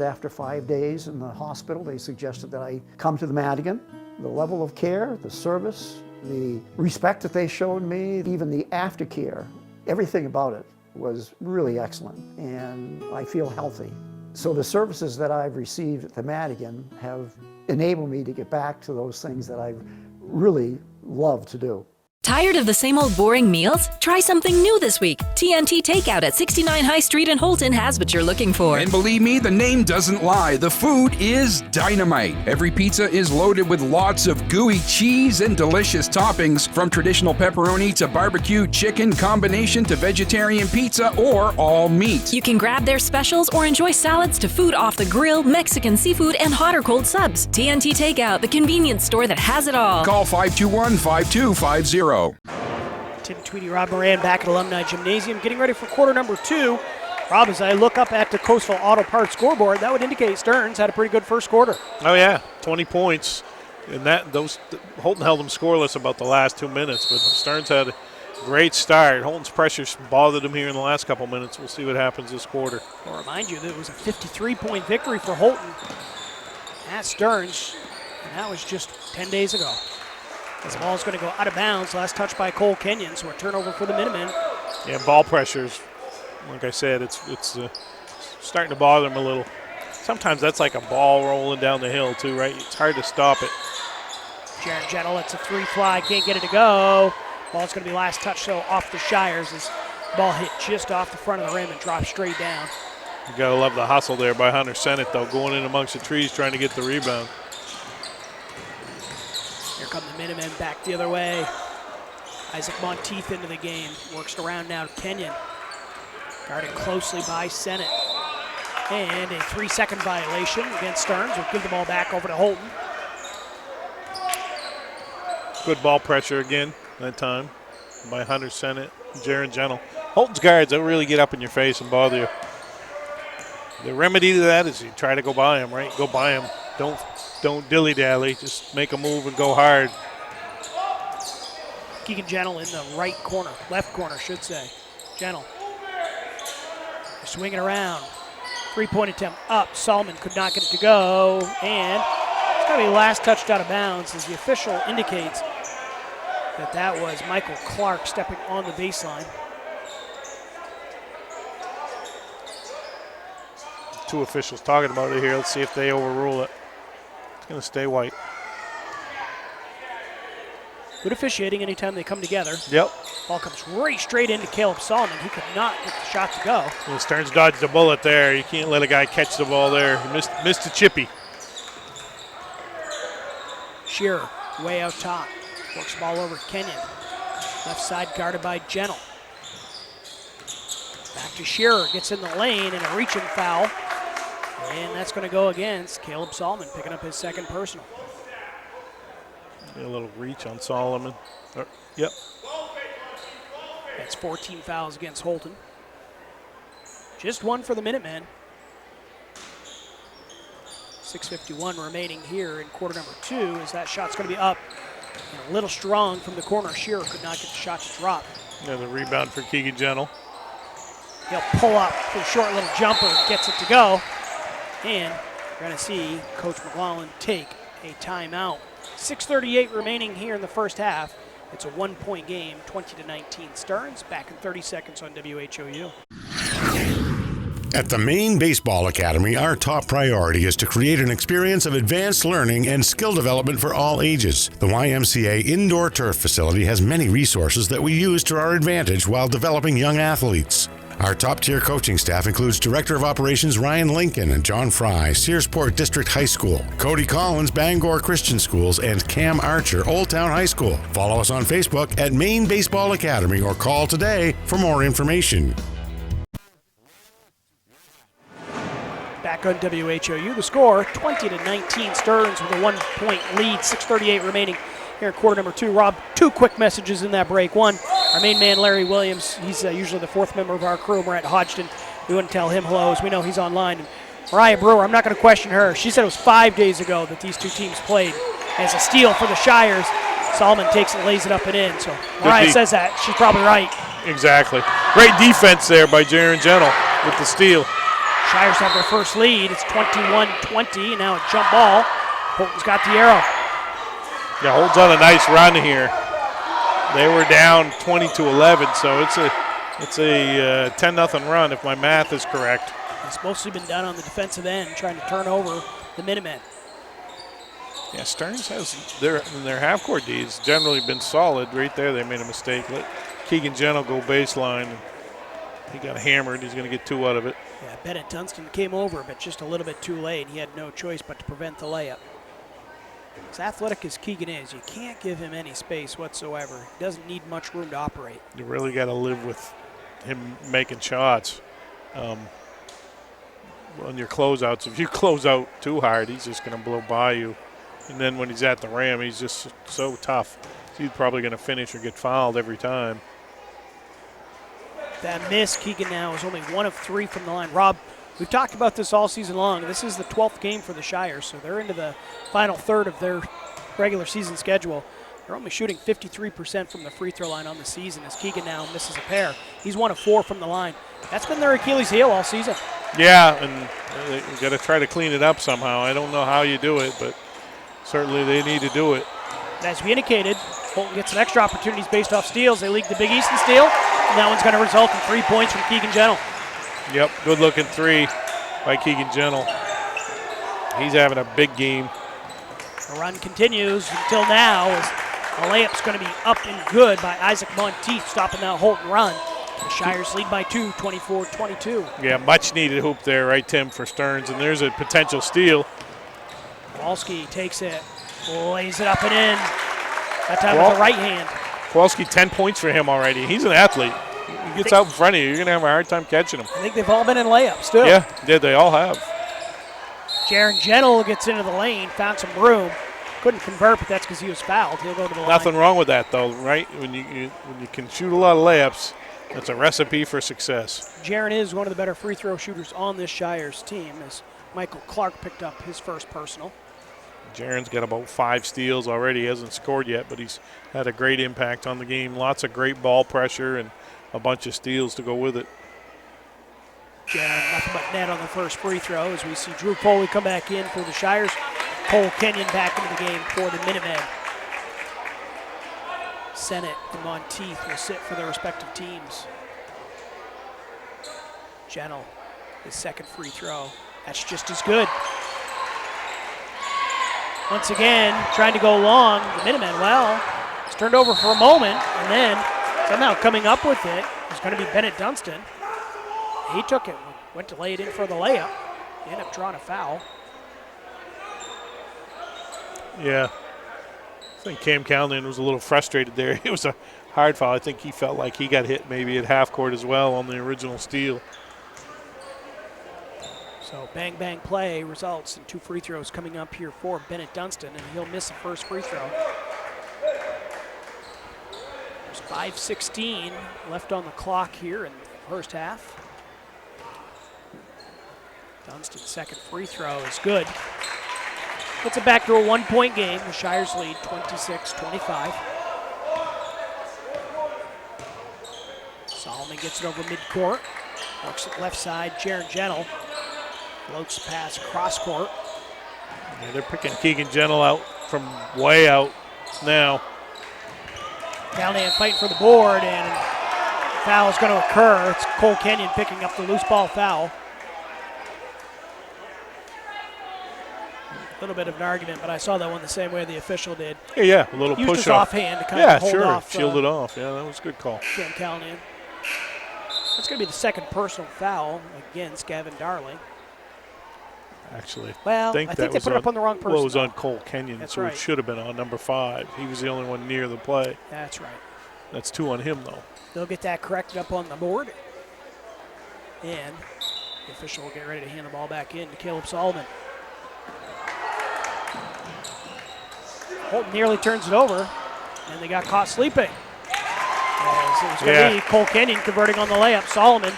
After 5 days in the hospital, they suggested that I come to the Madigan. The level of care, the service, the respect that they showed me, even the aftercare, everything about it was really excellent, and I feel healthy. So the services that I've received at the Madigan have enabled me to get back to those things that I really love to do. Tired of the same old boring meals? Try something new this week. TNT Takeout at 69 High Street in Houlton has what you're looking for. And believe me, the name doesn't lie. The food is dynamite. Every pizza is loaded with lots of gooey cheese and delicious toppings, from traditional pepperoni to barbecue chicken, combination to vegetarian pizza or all meat. You can grab their specials or enjoy salads to food off the grill, Mexican seafood, and hot or cold subs. TNT Takeout, the convenience store that has it all. Call 521-5250. Tim Tweedy, Rob Moran back at Alumni Gymnasium, getting ready for quarter number 2. Rob, as I look up at the Coastal Auto Parts scoreboard, that would indicate Stearns had a pretty good first quarter. Oh yeah, 20 points, and Houlton held them scoreless about the last 2 minutes, but Stearns had a great start. Houlton's pressure bothered him here in the last couple minutes. We'll see what happens this quarter. I'll remind you that it was a 53-point victory for Houlton at Stearns, and that was just 10 days ago. This ball is going to go out of bounds. Last touch by Cole Kenyon, so a turnover for the Minutemen. Yeah, ball pressures, like I said, it's starting to bother him a little. Sometimes that's like a ball rolling down the hill too, right? It's hard to stop it. Jaron Gentle lets a 3 fly, can't get it to go. Ball's going to be last touch, so off the Shires as the ball hit just off the front of the rim and dropped straight down. You got to love the hustle there by Hunter Sennett, though, going in amongst the trees trying to get the rebound. Here come the Minutemen back the other way. Isaac Monteith into the game. Works around now to Kenyon. Guarded closely by Sennett. And a 3-second violation against Stearns. Will give the ball back over to Houlton. Good ball pressure again that time by Hunter Sennett and Jaron Gentle. Houlton's guards, they'll really get up in your face and bother you. The remedy to that is you try to go by him, right? Go by him. Don't dilly-dally. Just make a move and go hard. Keegan Gentle in the right corner, left corner, should say. Gentle. Swinging around. 3-point attempt up. Solomon could not get it to go. And it's going to be last touched out of bounds as the official indicates that that was Michael Clark stepping on the baseline. Two officials talking about it here. Let's see if they overrule it. It's going to stay white. Good officiating anytime they come together. Yep. Ball comes right straight into Caleb Solomon. He could not get the shot to go. Well, Stearns dodged a bullet there. You can't let a guy catch the ball there. He missed a chippy. Shearer way out top. Works the ball over to Kenyon. Left side guarded by Gentle. Back to Shearer. Gets in the lane and a reaching foul. And that's going to go against Caleb Solomon, picking up his second personal. A little reach on Solomon. Yep. That's 14 fouls against Houlton. Just one for the Minutemen. 6:51 remaining here in quarter number 2 as that shot's going to be up. And a little strong from the corner. Shearer could not get the shot to drop. Yeah, the rebound for Keegan Gentle. He'll pull up for a short little jumper and gets it to go. And we're going to see Coach McLaughlin take a timeout. 6:38 remaining here in the first half. It's a 1-point game, 20-19 Stearns. Back in 30 seconds on WHOU. At the Maine Baseball Academy, our top priority is to create an experience of advanced learning and skill development for all ages. The YMCA indoor turf facility has many resources that we use to our advantage while developing young athletes. Our top-tier coaching staff includes Director of Operations Ryan Lincoln and John Fry, Searsport District High School, Cody Collins, Bangor Christian Schools, and Cam Archer, Old Town High School. Follow us on Facebook at Maine Baseball Academy or call today for more information. Back on WHOU, the score 20-19 Stearns with a 1-point lead, 6:38 remaining here in quarter number 2. Rob, 2 quick messages in that break. One, our main man Larry Williams, he's usually the 4th member of our crew. We're at Hodgson. We want to tell him hello as we know he's online. And Mariah Brewer, I'm not going to question her. She said it was 5 days ago that these two teams played. As a steal for the Shires, Solomon takes it, lays it up and in. So Mariah says that. She's probably right. Exactly. Great defense there by Jaron Gentle with the steal. Shires have their first lead. It's 21-20. Now a jump ball. Houlton's got the arrow. Yeah, Holt's on a nice run here. They were down 20-11, so it's a 10-0 run if my math is correct. It's mostly been done on the defensive end, trying to turn over the Minutemen. Yeah, Stearns has in their half-court D has generally been solid. Right there, they made a mistake. Let Keegan Gentle go baseline. He got hammered. He's going to get 2 out of it. Yeah, Bennett Dunstan came over, but just a little bit too late. He had no choice but to prevent the layup. As athletic as Keegan is, you can't give him any space whatsoever. He doesn't need much room to operate. You really got to live with him making shots. On your closeouts, if you close out too hard, he's just going to blow by you. And then when he's at the rim, he's just so tough. He's probably going to finish or get fouled every time. That miss, Keegan now is only 1 of 3 from the line. Rob, we've talked about this all season long. This is the 12th game for the Shires, so they're into the final third of their regular season schedule. They're only shooting 53% from the free throw line on the season as Keegan now misses a pair. He's 1 of 4 from the line. That's been their Achilles heel all season. Yeah, and you got to try to clean it up somehow. I don't know how you do it, but certainly they need to do it. And as we indicated, Houlton gets some extra opportunities based off steals. They lead the Big East in steal, and that one's going to result in 3 points from Keegan Gentle. Yep, good-looking 3 by Keegan Gentle. He's having a big game. The run continues until now as the layup's going to be up and good by Isaac Monteith, stopping that Houlton run. The Shires lead by 2, 24-22. Yeah, much-needed hoop there, right, Tim, for Stearns, and there's a potential steal. Kowalski takes it, lays it up and in. That time with the right hand. Kowalski, 10 points for him already. He's an athlete. He gets out in front of you. You're going to have a hard time catching him. I think they've all been in layups, too. Yeah, they all have. Jaron Gentle gets into the lane, found some room. Couldn't convert, but that's because he was fouled. He'll go to the line. Nothing wrong with that, though, right? When you can shoot a lot of layups, that's a recipe for success. Jaron is one of the better free throw shooters on this Shires team as Michael Clark picked up his first personal. Jaron's got about 5 steals already. He hasn't scored yet, but he's had a great impact on the game. Lots of great ball pressure and a bunch of steals to go with it. Jaron, nothing but net on the first free throw as we see Drew Foley come back in for the Shires. Cole Kenyon back into the game for the Minutemen. Sennett and Monteith will sit for their respective teams. Gentle, his second free throw. That's just as good. Once again, trying to go long. The Minutemen, well, it's turned over for a moment, and then somehow coming up with it is going to be Bennett Dunstan. He took it, went to lay it in for the layup. He ended up drawing a foul. Yeah. I think Cam Callahan was a little frustrated there. It was a hard foul. I think he felt like he got hit maybe at half court as well on the original steal. So bang, bang play results in 2 free throws coming up here for Bennett Dunstan, and he'll miss the first free throw. There's 5:16 left on the clock here in the first half. Dunstan's second free throw is good. Puts it back to a 1-point game. The Shires lead 26-25. Solomon gets it over midcourt. Works it left side. Jaron Gentle floats past cross court. Yeah, they're picking Keegan Gentle out from way out now. Callahan fighting for the board, and foul is going to occur. It's Cole Kenyon picking up the loose ball foul. A little bit of an argument, but I saw that one the same way the official did. Yeah, a little Used push his off. offhand to kind of hold off. Shield it off. Yeah, that was a good call. Cam Callahan. That's going to be the second personal foul against Gavin Darling. Actually, well, I think they put it up on the wrong person. Well, it was on Cole Kenyon, That's so right. it should have been on number 5. He was the only one near the play. That's right. That's 2 on him, though. They'll get that corrected up on the board. And the official will get ready to hand the ball back in to Caleb Solomon. Houlton nearly turns it over, and they got caught sleeping. As it was going to be Cole Kenyon converting on the layup. Solomon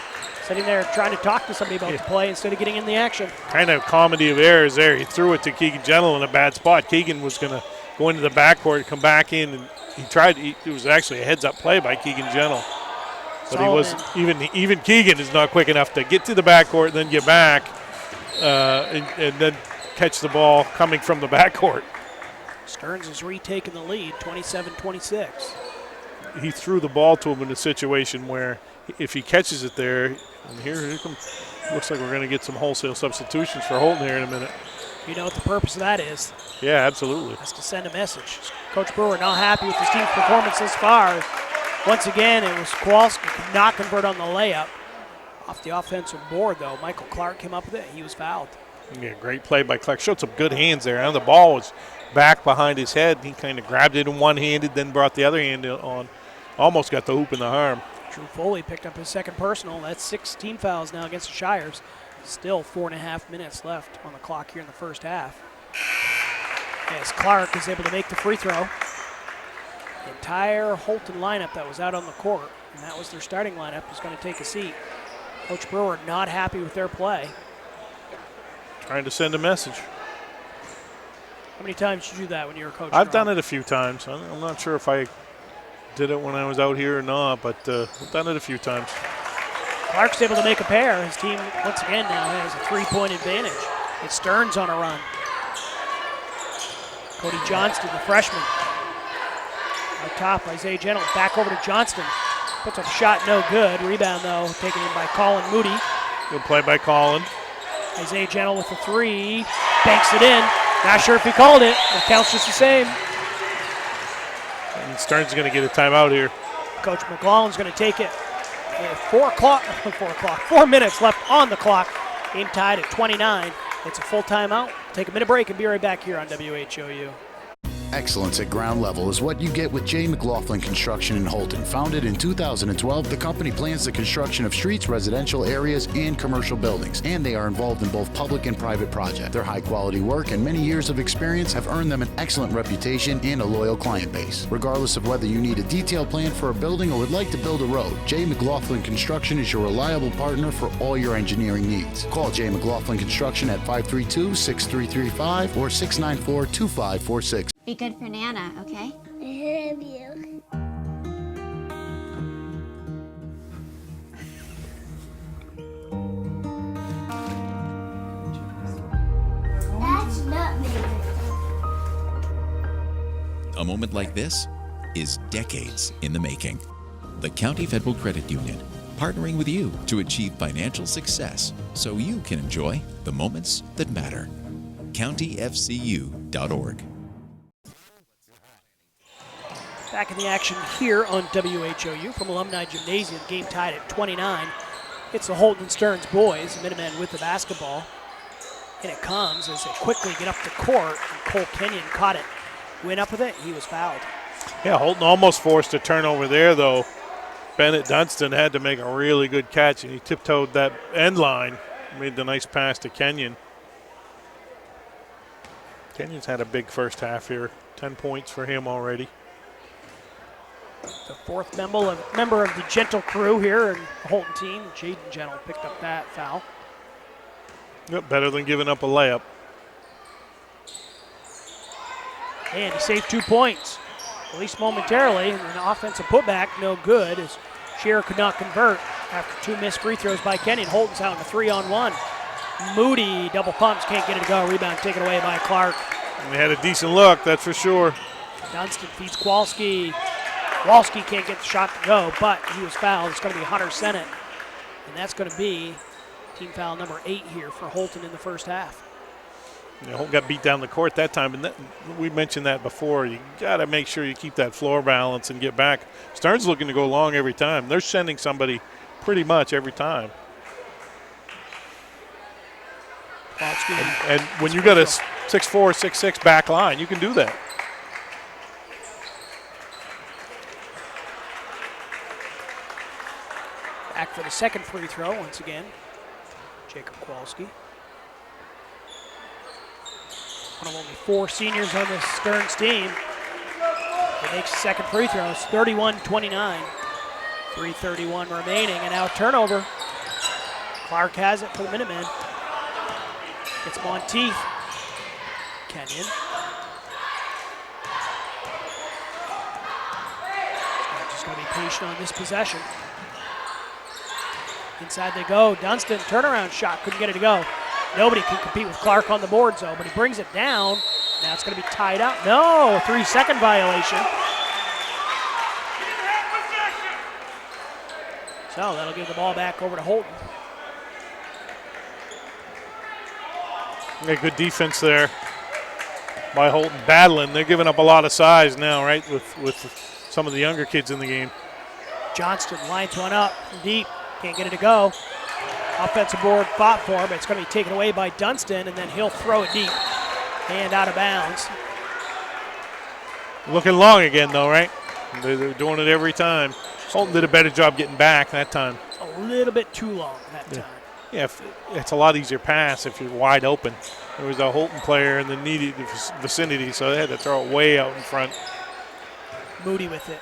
sitting there trying to talk to somebody about the play instead of getting in the action. Kind of comedy of errors there. He threw it to Keegan Gentle in a bad spot. Keegan was going to go into the backcourt, come back in, and he tried. It was actually a heads-up play by Keegan Gentle. But he was even Keegan is not quick enough to get to the backcourt and then get back and then catch the ball coming from the backcourt. Stearns has retaken the lead, 27-26. He threw the ball to him in a situation where if he catches it there, and here comes, looks like we're going to get some wholesale substitutions for Houlton here in a minute. You know what the purpose of that is? Yeah, absolutely. That's to send a message. Coach Brewer not happy with his team's performance thus far. Once again, it was Kowalski could not convert on the layup. Off the offensive board, though, Michael Clark came up with it. He was fouled. Yeah, great play by Clark. Showed some good hands there. And the ball was back behind his head. He kind of grabbed it in one-handed, then brought the other hand on. Almost got the hoop in the arm. Drew Foley picked up his second personal. That's 16 fouls now against the Shires. Still 4.5 minutes left on the clock here in the first half. As Clark is able to make the free throw. The entire Houlton lineup that was out on the court, and that was their starting lineup, is going to take a seat. Coach Brewer not happy with their play. Trying to send a message. How many times did you do that when you were coaching? I've done it a few times. I'm not sure if I did it when I was out here or not, but I've done it a few times. Clark's able to make a pair. His team, once again, now has a 3-point advantage. It's Stearns on a run. Cody Johnston, the freshman. Up top, Isaiah Gentle back over to Johnston. Puts up a shot, no good. Rebound, though, taken in by Colin Moody. Good play by Colin. Isaiah Gentle with the 3. Banks it in. Not sure if he called it. It counts just the same. And Stearns is going to get a timeout here. Coach McClellan's going to take it. 4 minutes left on the clock. Game tied at 29. It's a full timeout. Take a minute break and be right back here on WHOU. Excellence at ground level is what you get with J. McLaughlin Construction in Houlton. Founded in 2012, the company plans the construction of streets, residential areas, and commercial buildings, and they are involved in both public and private projects. Their high-quality work and many years of experience have earned them an excellent reputation and a loyal client base. Regardless of whether you need a detailed plan for a building or would like to build a road, J. McLaughlin Construction is your reliable partner for all your engineering needs. Call J. McLaughlin Construction at 532-6335 or 694-2546. Be good for Nana, okay? I love you. That's not me. A moment like this is decades in the making. The County Federal Credit Union, partnering with you to achieve financial success so you can enjoy the moments that matter. CountyFCU.org. Back in the action here on WHOU from Alumni Gymnasium. Game tied at 29. It's the Houlton Stearns boys, Minutemen with the basketball. And it comes as they quickly get up the court. And Cole Kenyon caught it. Went up with it. He was fouled. Yeah, Houlton almost forced a turnover there, though. Bennett Dunstan had to make a really good catch, and he tiptoed that end line. Made the nice pass to Kenyon. Kenyon's had a big first half here. 10 points for him already. The fourth member of the Gentle crew here in the Houlton team. Jaden Gentle picked up that foul. Yep, better than giving up a layup. And he saved 2 points, at least momentarily. And an offensive putback, no good, as Shearer could not convert after 2 missed free throws by Kenyon. Houlton's out in a 3-on-1. Moody double pumps, can't get it to go. Rebound taken away by Clark. And they had a decent look, that's for sure. Dunstan feeds Kowalski. Kowalski can't get the shot to go, but he was fouled. It's going to be Hunter Sennett. And that's going to be team foul number 8 here for Houlton in the first half. Yeah, Houlton got beat down the court that time, and we mentioned that before. You got to make sure you keep that floor balance and get back. Stearns looking to go long every time. They're sending somebody pretty much every time. And when you got a 6'4", 6'6" back line, you can do that. Back for the second free throw once again, Jacob Kowalski. One of only 4 seniors on the Stearns team. He makes the second free throw. It's 31-29. 3:31 remaining, and now turnover. Clark has it for the Minutemen. It's Monteith. Kenyon. Just going to be patient on this possession. Inside they go. Dunstan, turnaround shot, couldn't get it to go. Nobody can compete with Clark on the boards, though, but he brings it down. Now it's going to be tied up. No, 3-second violation. So that'll give the ball back over to Houlton. Yeah, good defense there by Houlton, battling. They're giving up a lot of size now, right, with some of the younger kids in the game. Johnston lines one up from deep. Can't get it to go. Offensive board fought for him. It's going to be taken away by Dunstan, and then he'll throw it deep and out of bounds. Looking long again, though, right? They're doing it every time. Houlton did a better job getting back that time. A little bit too long that time. Yeah, it's a lot easier pass if you're wide open. There was a Houlton player in the needed vicinity, so they had to throw it way out in front. Moody with it.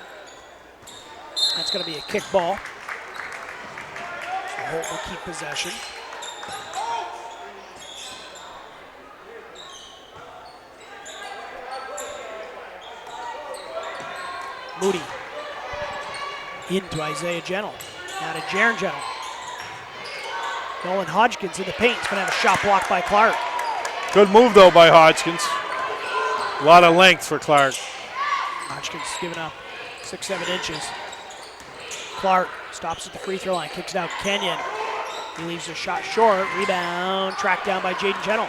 That's going to be a kick ball. So Houlton will keep possession. Moody into Isaiah Gentle. Now to Jaron Gentle. Nolan Hodgkins in the paint. He's going to have a shot blocked by Clark. Good move, though, by Hodgkins. A lot of length for Clark. Hodgkins giving up 6-7 inches. Clark stops at the free throw line, kicks it out Kenyon. He leaves the shot short. Rebound, tracked down by Jaden Gentle.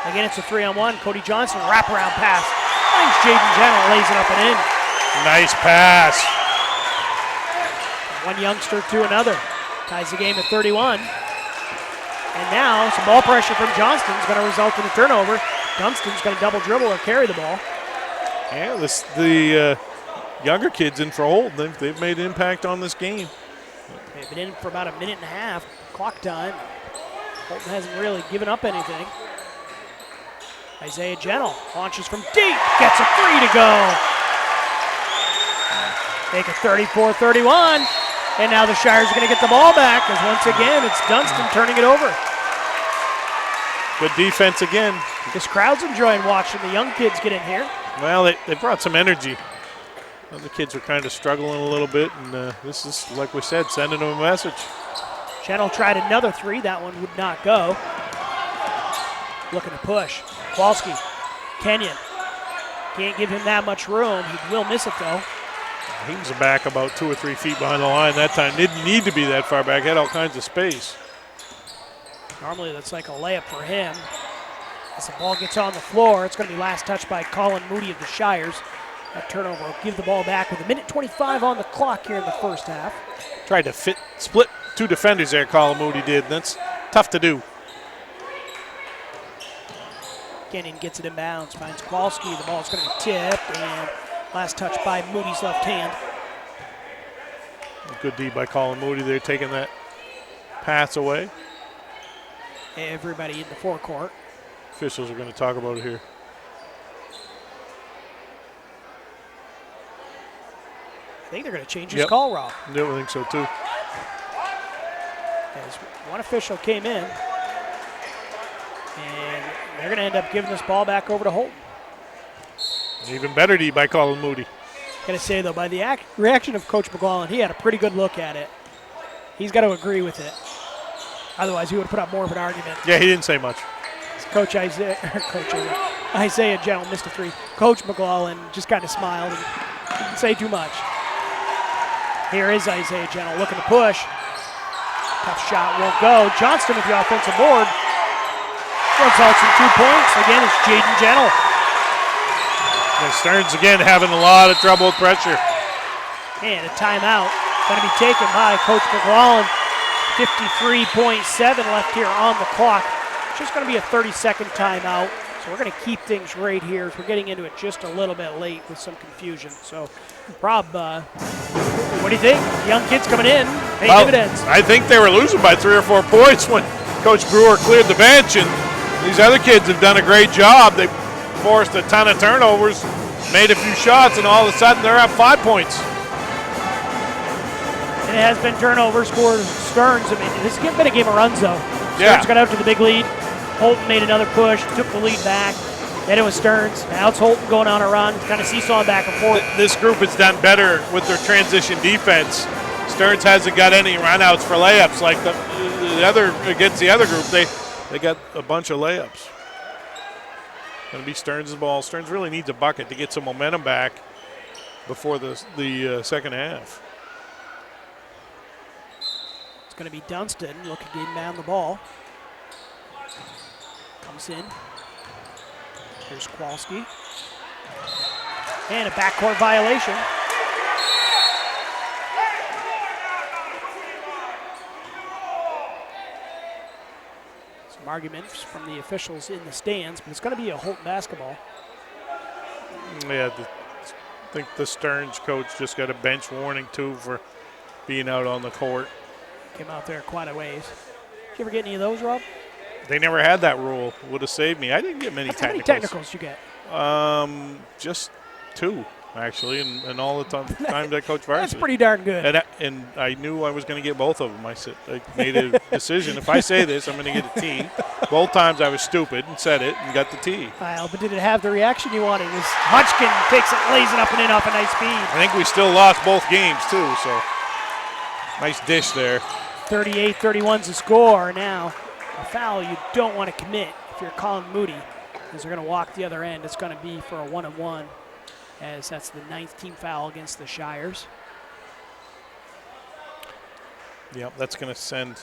Again, it's a 3-on-1. Cody Johnson, wraparound pass. Finds Jaden Gentle, lays it up and in. Nice pass. One youngster to another. Ties the game at 31. And now some ball pressure from Johnston is going to result in a turnover. Dunstan's going to double dribble or carry the ball. Yeah, the younger kids in for Houlton, they've made an impact on this game. They've been in for about a minute and a half, clock time. Houlton hasn't really given up anything. Isaiah Gentle launches from deep, gets a three to go. Make it 34-31. And now the Shires are going to get the ball back as once again it's Dunston turning it over. Good defense again. This crowd's enjoying watching the young kids get in here. Well, they brought some energy. The kids were kind of struggling a little bit, and this is, like we said, sending them a message. Gentle tried another three. That one would not go. Looking to push. Kowalski, Kenyon. Can't give him that much room. He will miss it, though. He was back about 2 or 3 feet behind the line that time. Didn't need to be that far back. Had all kinds of space. Normally that's like a layup for him. As the ball gets on the floor, it's going to be last touch by Colin Moody of the Shires. That turnover will give the ball back with 1:25 on the clock here in the first half. Tried to split 2 defenders there, Colin Moody did. And that's tough to do. Kenyon gets it in bounds, finds Kowalski. The ball's going to be tipped, and last touch by Moody's left hand. Good D by Colin Moody there, taking that pass away. Everybody in the forecourt. Officials are going to talk about it here. I think they're going to change his call, Rob. Yeah, I think so too. As one official came in, and they're going to end up giving this ball back over to Houlton. Even better D by Colin Moody. Got to say, though, by the reaction of Coach McLaughlin, he had a pretty good look at it. He's got to agree with it. Otherwise, he would have put up more of an argument. Yeah, he didn't say much. Isaiah Gentle missed a three. Coach McLaughlin just kind of smiled and didn't say too much. Here is Isaiah Gentle looking to push. Tough shot won't go. Johnston with the offensive board. Results in 2 points. Again, it's Jaden Gentle. And Stearns again having a lot of trouble with pressure. And a timeout going to be taken by Coach McLaughlin. 53.7 left here on the clock. It's just going to be a 30-second timeout. So we're going to keep things right here. We're getting into it just a little bit late with some confusion. So, Rob, what do you think? Young kids coming in, pay dividends. I think they were losing by 3 or 4 points when Coach Brewer cleared the bench, and these other kids have done a great job. They forced a ton of turnovers, made a few shots, and all of a sudden they're up 5 points. And it has been turnovers for Stearns. I mean, this has been a game of runs, though. Stearns got out to the big lead. Houlton made another push, took the lead back. Then it was Stearns. Now it's Houlton going on a run, kind of seesawing back and forth. This group has done better with their transition defense. Stearns hasn't got any runouts for layups like the other against the other group. They got a bunch of layups. Going to be Stearns' ball. Stearns really needs a bucket to get some momentum back before the second half. It's going to be Dunston looking to inbound the ball. Comes in. Here's Kowalski. And a backcourt violation. Some arguments from the officials in the stands, but it's going to be a Houlton basketball. Yeah, I think the Stearns coach just got a bench warning, too, for being out on the court. Came out there quite a ways. Did you ever get any of those, Rob? They never had that rule. Would have saved me. I didn't get many technicals. How many technicals did you get? Just 2, actually, and all the time that Coach Varsity. That's pretty darn good. And I knew I was going to get both of them. I made a decision. If I say this, I'm going to get a T. Both times I was stupid and said it and got the T. Well, but did it have the reaction you wanted? It was Hodgkin takes it, lays it up and in off a nice speed. I think we still lost both games, too, so nice dish there. 38-31's the score now. A foul you don't want to commit if you're Colin Moody, as they're going to walk the other end. It's going to be for a 1-and-1, as that's the 9th team foul against the Shires. Yep, that's going to send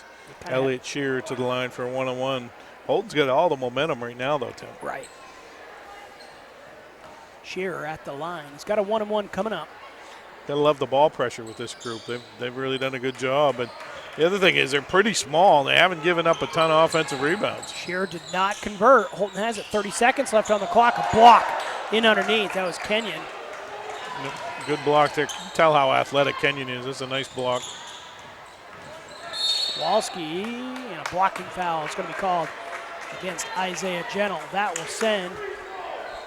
Elliot Shearer to the line for a 1-on-1. Houlton's got all the momentum right now, though, Tim. Right. Shearer at the line. He's got a 1-and-1 coming up. Gotta love the ball pressure with this group. They've really done a good job. And the other thing is they're pretty small. They haven't given up a ton of offensive rebounds. Shearer did not convert. Houlton has it. 30 seconds left on the clock. A block in underneath. That was Kenyon. Good block there. You can tell how athletic Kenyon is. This is a nice block. Kowalski, and a blocking foul is going to be called against Isaiah Gentle. That will send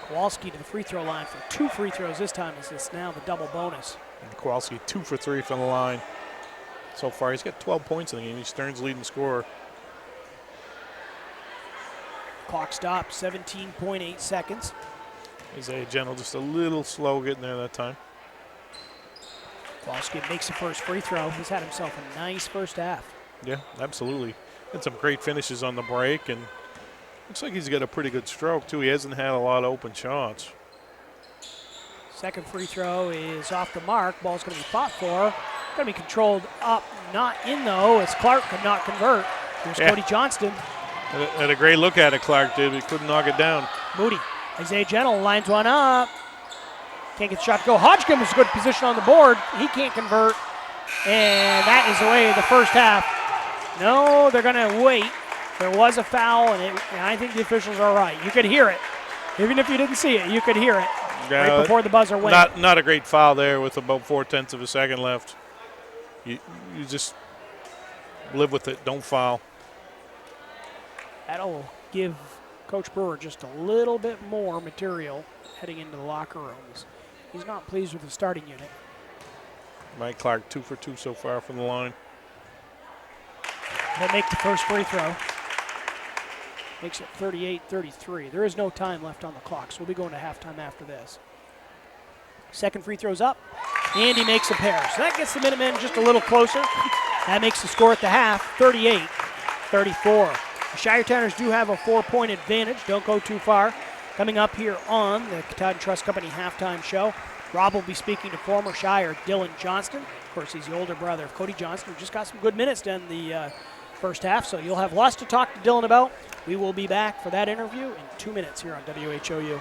Kowalski to the free throw line for 2 free throws this time, as it's now the double bonus. And Kowalski 2 for 3 from the line. So far, he's got 12 points in the game. He's Stearns' leading scorer. Clock stopped, 17.8 seconds. Isaiah Gentle just a little slow getting there that time. Kowalski makes the first free throw. He's had himself a nice first half. Yeah, absolutely. Had some great finishes on the break, and looks like he's got a pretty good stroke, too. He hasn't had a lot of open shots. Second free throw is off the mark. Ball's going to be fought for. Going to be controlled up, not in, though, as Clark could not convert. Here's Cody Johnston. Had a great look at it, Clark did, but he couldn't knock it down. Moody. Isaiah Gentle lines one up. Can't get the shot to go. Hodgkin was a good position on the board. He can't convert. And that is the way of the first half. No, they're going to wait. There was a foul, and I think the officials are right. You could hear it. Even if you didn't see it, you could hear it right before the buzzer went. Not a great foul there with about 0.4 of a second left. You just live with it. Don't foul. That'll give Coach Brewer just a little bit more material heading into the locker rooms. He's not pleased with the starting unit. Mike Clark 2 for 2 so far from the line. They'll make the first free throw. Makes it 38-33. There is no time left on the clock, so we'll be going to halftime after this. Second free throw's up, and he makes a pair. So that gets the Minutemen just a little closer. That makes the score at the half 38-34. The Shiretowns do have a 4-point advantage. Don't go too far. Coming up here on the Katahdin Trust Company halftime show, Rob will be speaking to former Shire Dylan Johnston. Of course, he's the older brother of Cody Johnston, who just got some good minutes in the first half, so you'll have lots to talk to Dylan about. We will be back for that interview in 2 minutes here on WHOU.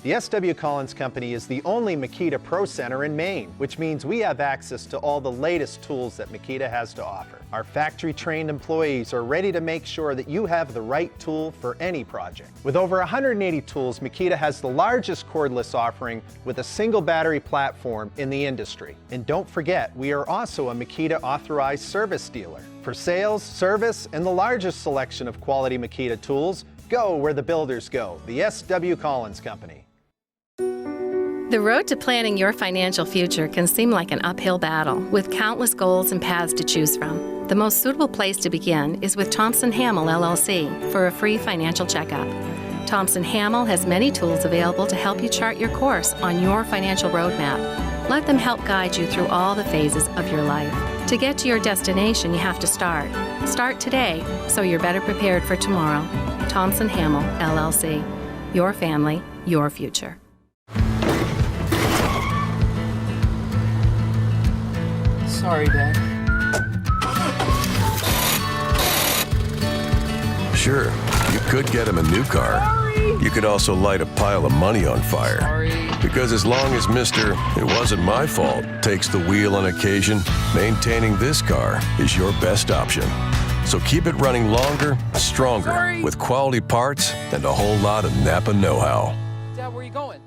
The SW Collins Company is the only Makita Pro Center in Maine, which means we have access to all the latest tools that Makita has to offer. Our factory-trained employees are ready to make sure that you have the right tool for any project. With over 180 tools, Makita has the largest cordless offering with a single battery platform in the industry. And don't forget, we are also a Makita authorized service dealer. For sales, service, and the largest selection of quality Makita tools, go where the builders go, the SW Collins Company. The road to planning your financial future can seem like an uphill battle, with countless goals and paths to choose from. The most suitable place to begin is with Thompson Hamill LLC for a free financial checkup. Thompson Hamill has many tools available to help you chart your course on your financial roadmap. Let them help guide you through all the phases of your life. To get to your destination, you have to start. Start today so you're better prepared for tomorrow. Thompson Hamill LLC. Your family, your future. Sorry, Dad. Sure, you could get him a new car. Sorry. You could also light a pile of money on fire. Sorry. Because as long as Mr. It wasn't my fault takes the wheel on occasion, maintaining this car is your best option. So keep it running longer, stronger, with quality parts and a whole lot of Napa know-how. Dad, where are you going?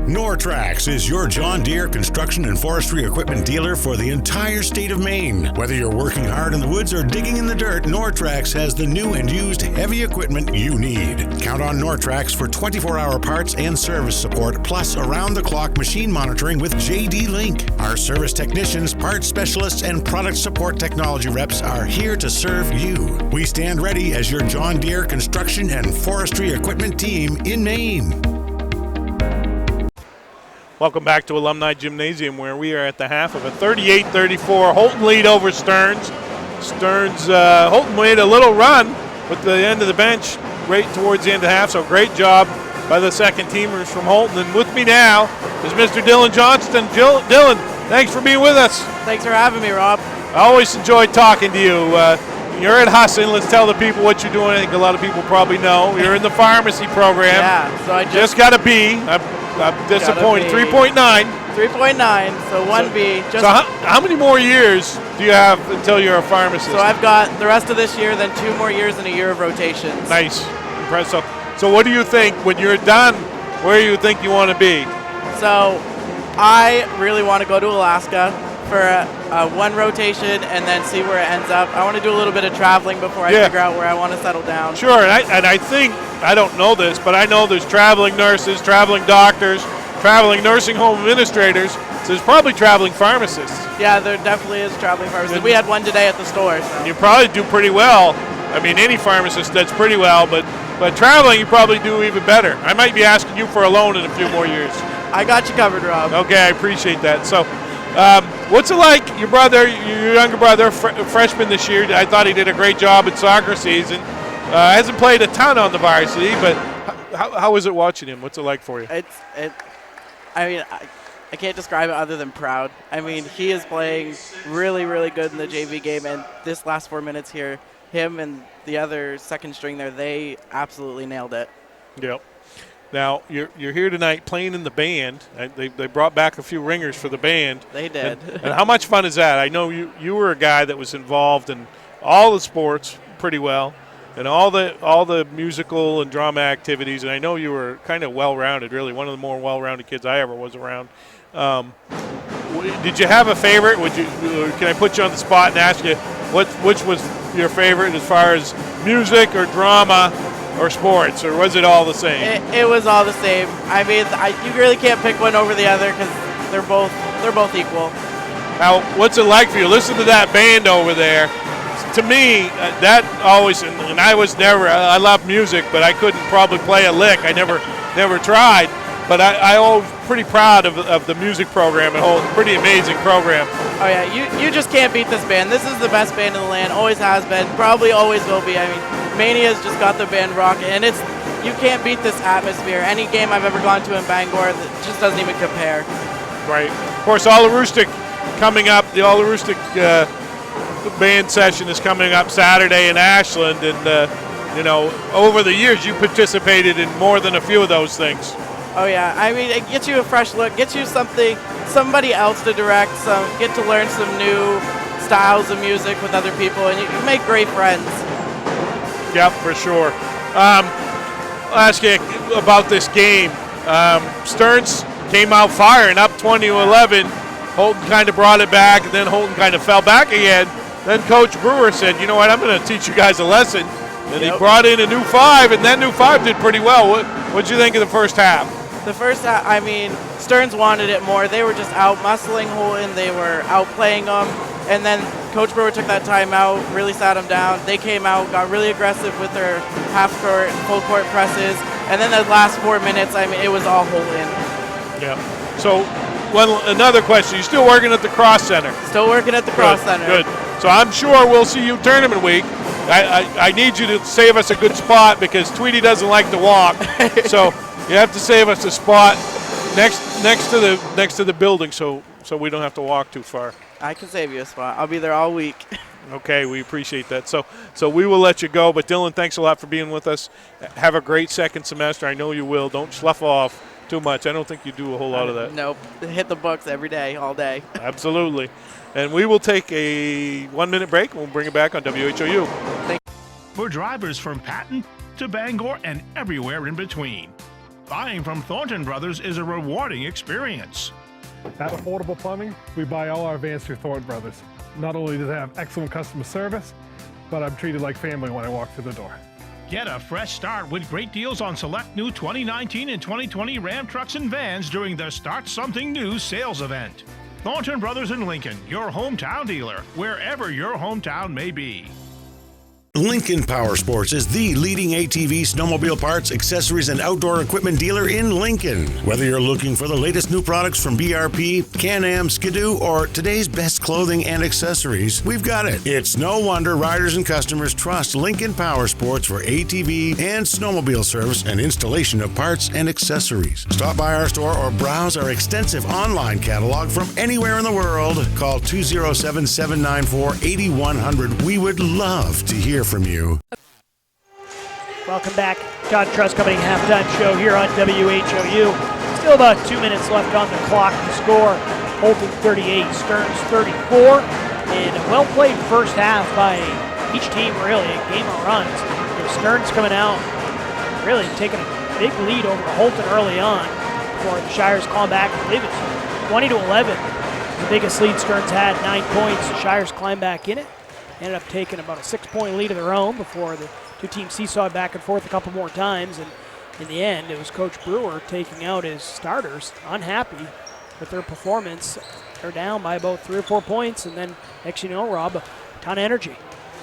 Nortrax is your John Deere construction and forestry equipment dealer for the entire state of Maine. Whether you're working hard in the woods or digging in the dirt, Nortrax has the new and used heavy equipment you need. Count on Nortrax for 24-hour parts and service support, plus around-the-clock machine monitoring with JD Link. Our service technicians, parts specialists, and product support technology reps are here to serve you. We stand ready as your John Deere construction and forestry equipment team in Maine. Welcome back to Alumni Gymnasium, where we are at the half of a 38-34 Houlton lead over Stearns. Houlton made a little run with the end of the bench right towards the end of the half, so great job by the second teamers from Houlton. And with me now is Mr. Dylan Johnston. Dylan, thanks for being with us. Thanks for having me, Rob. I always enjoy talking to you. You're at Houlton. Let's tell the people what you're doing. I think a lot of people probably know. You're in the pharmacy program. Yeah, so I just got a B. I'm disappointed. 3.9. 3.9, so 1B. So how many more years do you have until you're a pharmacist? So I've got the rest of this year, then 2 more years and a year of rotations. Nice. Impressive. So what do you think when you're done where you think you want to be? So I really want to go to Alaska for a one rotation and then see where it ends up. I want to do a little bit of traveling before I figure out where I want to settle down. Sure, and I think, I don't know this, but I know there's traveling nurses, traveling doctors, traveling nursing home administrators, so there's probably traveling pharmacists. Yeah, there definitely is traveling pharmacists. We had one today at the store. So. You probably do pretty well. I mean, any pharmacist does pretty well, but traveling you probably do even better. I might be asking you for a loan in a few more years. I got you covered, Rob. Okay, I appreciate that. So, what's it like, your younger brother, freshman this year? I thought he did a great job in soccer season. Hasn't played a ton on the varsity, but how is it watching him? What's it like for you? I can't describe it other than proud. I mean, he is playing really, really good in the JV game, and this last 4 minutes here, him and the other second string there, they absolutely nailed it. Yep. Now, you're here tonight playing in the band. They brought back a few ringers for the band. They did. And how much fun is that? I know you were a guy that was involved in all the sports pretty well, and all the musical and drama activities, and I know you were kind of well-rounded, really, one of the more well-rounded kids I ever was around. Did you have a favorite? Can I put you on the spot and ask you which was your favorite as far as music or drama or sports, or was it all the same? It was all the same. I mean, you really can't pick one over the other because they're both equal. Now, what's it like for you? Listen to that band over there. To me, that always, and I was never, I love music, but I couldn't probably play a lick. I never tried. But I always pretty proud of the music program at Houlton. Pretty amazing program. Oh yeah, you just can't beat this band. This is the best band in the land. Always has been. Probably always will be. I mean, Mania's just got the band rocking, and you can't beat this atmosphere. Any game I've ever gone to in Bangor, it just doesn't even compare. Right. Of course, All the Roostic coming up. The All the Roostic band session is coming up Saturday in Ashland, and over the years you participated in more than a few of those things. Oh yeah, I mean, it gets you a fresh look, gets you somebody else to direct, get to learn some new styles of music with other people, and you make great friends. Yep, for sure. I'll ask you about this game. Stearns came out firing up 20-11. Houlton kind of brought it back, and then Houlton kind of fell back again. Then Coach Brewer said, you know what, I'm going to teach you guys a lesson. And he brought in a new 5, and that new 5 did pretty well. What'd you think of the first half? The first half, I mean, Stearns wanted it more. They were just out muscling Houlton. They were outplaying them. And then Coach Brewer took that timeout, really sat them down. They came out, got really aggressive with their half-court, full-court presses. And then the last 4 minutes, I mean, it was all Houlton. Yeah. So, another question. You're still working at the Cross Center? Still working at the Cross Center. Good. So I'm sure we'll see you tournament week. I need you to save us a good spot because Tweety doesn't like to walk. So you have to save us a spot next to the building so we don't have to walk too far. I can save you a spot. I'll be there all week. Okay, we appreciate that. So we will let you go. But Dylan, thanks a lot for being with us. Have a great second semester. I know you will. Don't slough off too much. I don't think you do a whole lot of that. Nope. Hit the books every day, all day. Absolutely. And we will take a 1-minute break. We'll bring it back on WHOU. For drivers from Patton to Bangor and everywhere in between, buying from Thornton Brothers is a rewarding experience. At Affordable Plumbing, we buy all our vans through Thornton Brothers. Not only do they have excellent customer service, but I'm treated like family when I walk through the door. Get a fresh start with great deals on select new 2019 and 2020 Ram trucks and vans during the Start Something New sales event. Thornton Brothers in Lincoln, your hometown dealer, wherever your hometown may be. Lincoln Power Sports is the leading ATV, snowmobile parts, accessories, and outdoor equipment dealer in Lincoln. Whether you're looking for the latest new products from BRP, Can-Am, Skidoo, or today's best clothing and accessories, we've got it. It's no wonder riders and customers trust Lincoln Power Sports for ATV and snowmobile service and installation of parts and accessories. Stop by our store or browse our extensive online catalog from anywhere in the world. Call 207-794-8100. We would love to hear from you. Welcome back. Todd Truss Company halftime show here on WHOU. Still about 2 minutes left on the clock to score. Houlton 38, Stearns 34. And a well-played first half by each team, really. A game of runs. Stearns coming out, really taking a big lead over Houlton early on before the Shires clawed back. I believe it's 20-11. The biggest lead Stearns had, 9 points. The Shires climbed back in it. Ended up taking about a 6-point lead of their own before the two teams seesawed back and forth a couple more times. And in the end, it was Coach Brewer taking out his starters, unhappy with their performance. They're down by about 3 or 4 points, and then next you know, Rob, a ton of energy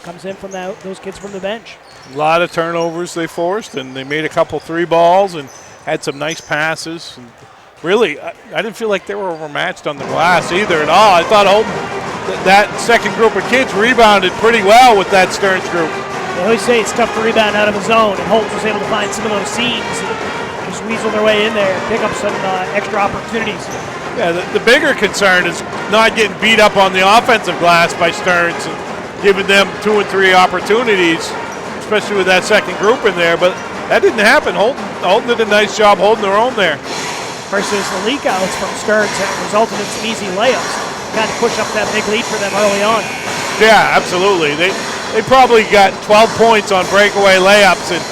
comes in from those kids from the bench. A lot of turnovers they forced, and they made a couple 3 balls and had some nice passes. And really, I didn't feel like they were overmatched on the glass either at all. I thought that second group of kids rebounded pretty well with that Stearns group. They always say it's tough to rebound out of a zone, and Houlton was able to find some of those seams and just weasel their way in there and pick up some extra opportunities. Yeah, the bigger concern is not getting beat up on the offensive glass by Stearns and giving them 2 and 3 opportunities, especially with that second group in there. But that didn't happen. Houlton did a nice job holding their own there. Versus the leak outs from Stearns that resulted in some easy layups. Kind of push up that big lead for them early on. Yeah, absolutely. They probably got 12 points on breakaway layups, and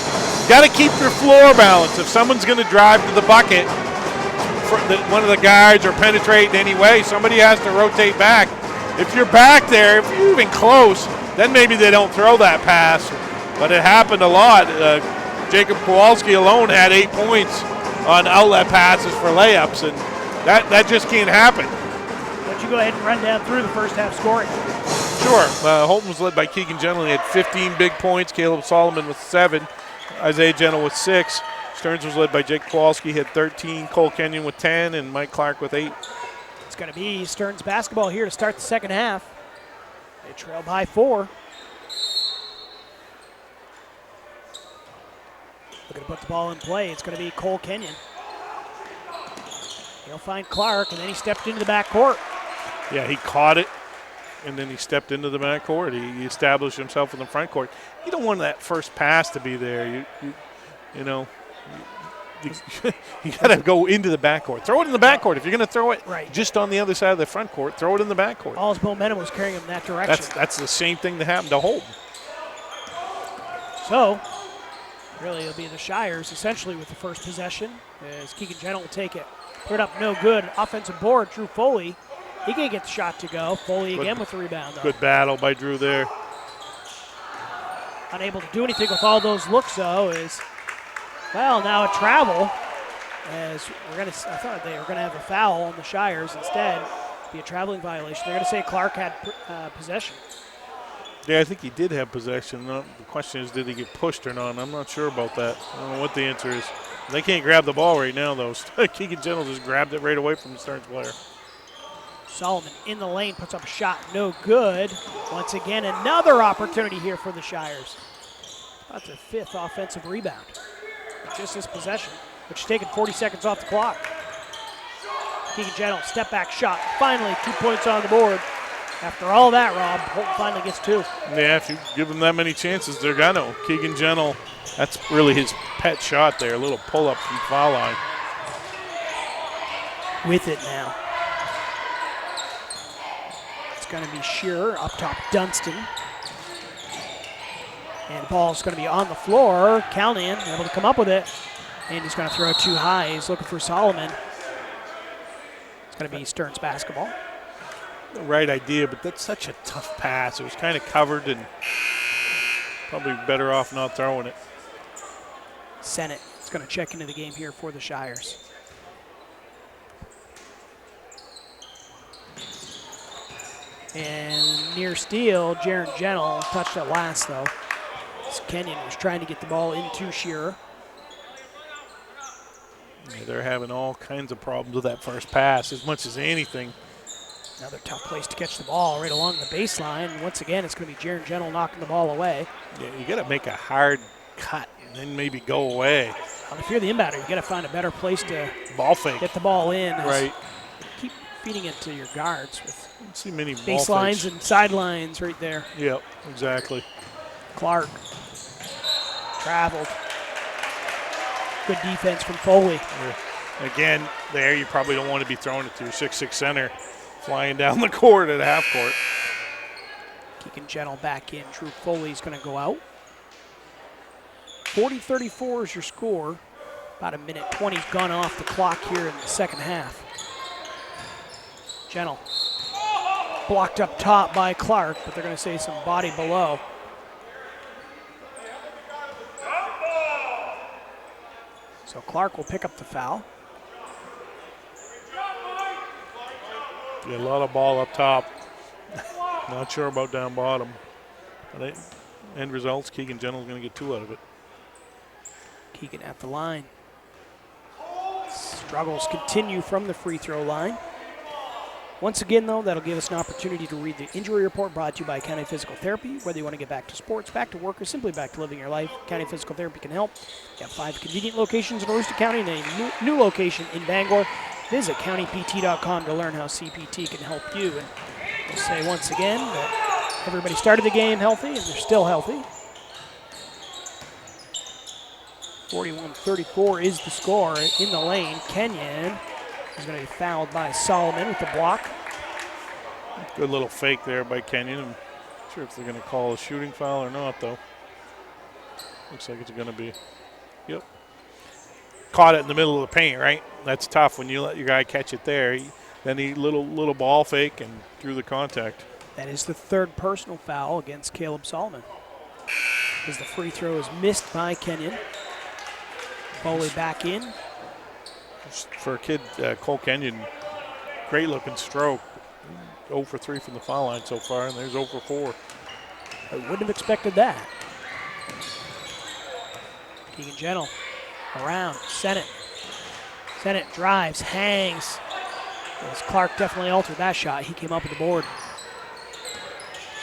got to keep your floor balance. If someone's going to drive to the bucket, one of the guards, or penetrate in any way, somebody has to rotate back. If you're back there, if you're even close, then maybe they don't throw that pass. But it happened a lot. Jacob Kowalski alone had 8 points on outlet passes for layups, and that just can't happen. Why don't you go ahead and run down through the first half scoring? Sure. Houlton was led by Keegan Gentle. He had 15 big points. Caleb Solomon with 7. Isaiah Gentle with 6. Stearns was led by Jake Kowalski. He had 13. Cole Kenyon with 10. And Mike Clark with 8. It's going to be Stearns basketball here to start the second half. They trail by 4. Looking to put the ball in play. It's going to be Cole Kenyon. He'll find Clark, and then he stepped into the backcourt. Yeah, he caught it, and then he stepped into the backcourt. He established himself in the front court. You don't want that first pass to be there. You got to go into the backcourt. Throw it in the backcourt. If you're going to throw it just on the other side of the front court, throw it in the backcourt. All his momentum was carrying him in that direction. That's the same thing that happened to Houlton. So, really, it'll be the Shires essentially with the first possession as Keegan Gentle will take it. Put it up, no good. Offensive board, Drew Foley. He can't get the shot to go. Foley again with the rebound, though. Good battle by Drew there. Unable to do anything with all those looks, though, is, well, now a travel. As I thought they were going to have a foul on the Shires instead. Be a traveling violation. They're going to say Clark had possession. Yeah, I think he did have possession. The question is, did he get pushed or not? I'm not sure about that. I don't know what the answer is. They can't grab the ball right now, though. Keegan Gentle just grabbed it right away from the Stearns player. Solomon in the lane, puts up a shot, no good. Once again, another opportunity here for the Shires. That's their 5th offensive rebound. Just this possession, which is taking 40 seconds off the clock. Keegan Gentle, step back shot. Finally, 2 points on the board. After all that, Rob, Houlton finally gets 2. Yeah, if you give them that many chances, they're going to. Keegan Gentle, that's really his pet shot there, a little pull-up from foul line. With it now. It's going to be Shearer, up top Dunston. And the ball's going to be on the floor. Callahan able to come up with it. And he's going to throw it too high. He's looking for Solomon. It's going to be Stearns basketball. The right idea, but that's such a tough pass. It was kind of covered and probably better off not throwing it. Sennett is going to check into the game here for the Shires. And near steal, Jaron Gentle touched it last, though. Kenyon was trying to get the ball into Shearer. Yeah, they're having all kinds of problems with that first pass as much as anything. Another tough place to catch the ball right along the baseline. Once again, it's going to be Jaron Gentle knocking the ball away. Yeah, you got to make a hard cut and then maybe go away. Well, if you're the inbounder, you got to find a better place to ball fake, get the ball in. Right. Keep feeding it to your guards with see many baselines and sidelines right there. Yep, exactly. Clark traveled. Good defense from Foley. Yeah. Again, there you probably don't want to be throwing it to your 6'6" center flying down the court at half court. Keegan Gentle back in. Drew Foley's going to go out. 40-34 is your score. About a minute 20's gone off the clock here in the second half. Gentle blocked up top by Clark, but they're going to say some body below. So Clark will pick up the foul. Yeah, a lot of ball up top. Not sure about down bottom. But end results, Keegan Gentle's going to get 2 out of it. Keegan at the line. Struggles continue from the free throw line. Once again, though, that'll give us an opportunity to read the injury report brought to you by County Physical Therapy. Whether you want to get back to sports, back to work, or simply back to living your life, County Physical Therapy can help. We have 5 convenient locations in Aroostook County and a new location in Bangor. Visit countypt.com to learn how CPT can help you. And we'll say once again that everybody started the game healthy, and they're still healthy. 41-34 is the score in the lane. Kenyon is going to be fouled by Solomon with the block. Good little fake there by Kenyon. I'm not sure if they're going to call a shooting foul or not, though. Looks like it's going to be. Yep. Caught it in the middle of the paint, right? That's tough when you let your guy catch it there. Then he little ball fake and threw the contact. That is the 3rd personal foul against Caleb Solomon, as the free throw is missed by Kenyon. Foley back in. For a kid, Cole Kenyon, great looking stroke. 0 for 3 from the foul line so far, and there's 0 for 4. I wouldn't have expected that. Keegan Gentle around, Sennett. Sennett drives, hangs. As Clark definitely altered that shot. He came up with the board.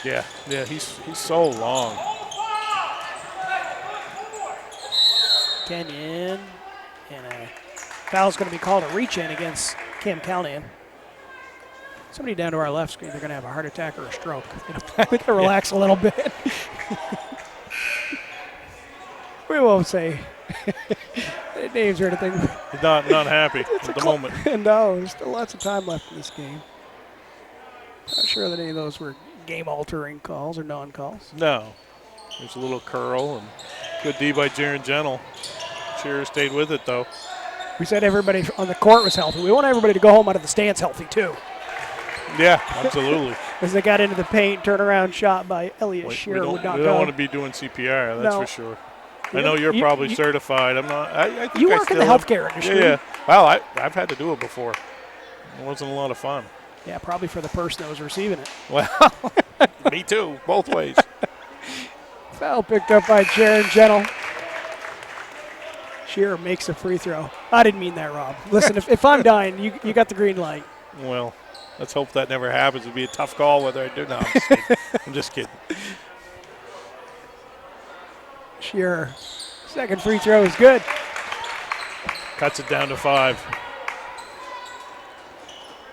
Yeah, he's so long. Kenyon, and a foul's going to be called a reach-in against Cam Callahan. Somebody down to our left screen, they're going to have a heart attack or a stroke. They're going to relax a little bit. We won't say names or anything. Not happy at the moment. No, there's still lots of time left in this game. Not sure that any of those were game-altering calls or non-calls. No. There's a little curl and good D by Jaron Gentle. Shearer stayed with it, though. We said everybody on the court was healthy. We want everybody to go home out of the stands healthy, too. Yeah, absolutely. As they got into the paint, turnaround shot by Elliot Shearer would not go. We don't want to be doing CPR, that's for sure. I know you're probably certified. I'm not. I think you work in the healthcare industry. Yeah. Well, I've had to do it before. It wasn't a lot of fun. Yeah, probably for the person that was receiving it. Well, me too, both ways. Foul picked up by Jaron Gentle. Shearer makes a free throw. I didn't mean that, Rob. Listen, if I'm dying, you got the green light. Well, let's hope that never happens. It'd be a tough call whether I do. No, I'm just kidding. I'm just kidding. Shearer, second free throw is good. Cuts it down to 5.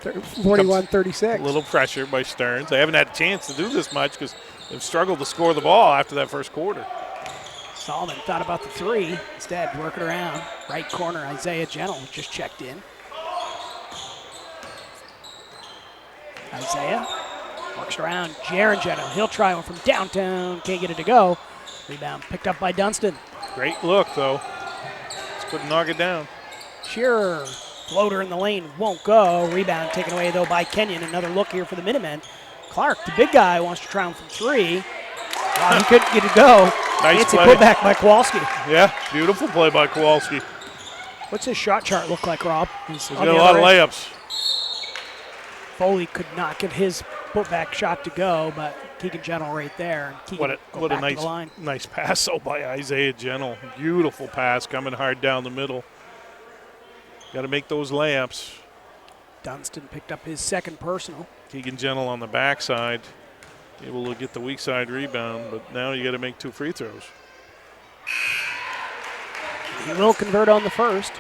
41-36. A little pressure by Stearns. They haven't had a chance to do this much because they've struggled to score the ball after that first quarter. Solomon thought about the 3. Instead, working around. Right corner, Isaiah Gentle just checked in. Isaiah works around. Jaron Gentle. He'll try one from downtown. Can't get it to go. Rebound picked up by Dunston. Great look, though. Just couldn't knock it down. Shearer. Floater in the lane won't go. Rebound taken away, though, by Kenyon. Another look here for the Minutemen. Clark, the big guy, wants to try him from 3. Wow, he couldn't get it to go. Nice Fancy play. putback by Kowalski. Yeah, beautiful play by Kowalski. What's his shot chart look like, Rob? He's got a lot of layups. Foley could not get his putback shot to go, but Keegan Gentle right there. What a nice pass though by Isaiah Gentle. Beautiful pass coming hard down the middle. Got to make those layups. Dunston picked up his second personal. Keegan Gentle on the backside, able to get the weak side rebound, but now you got to make 2 free throws. He will convert on the first.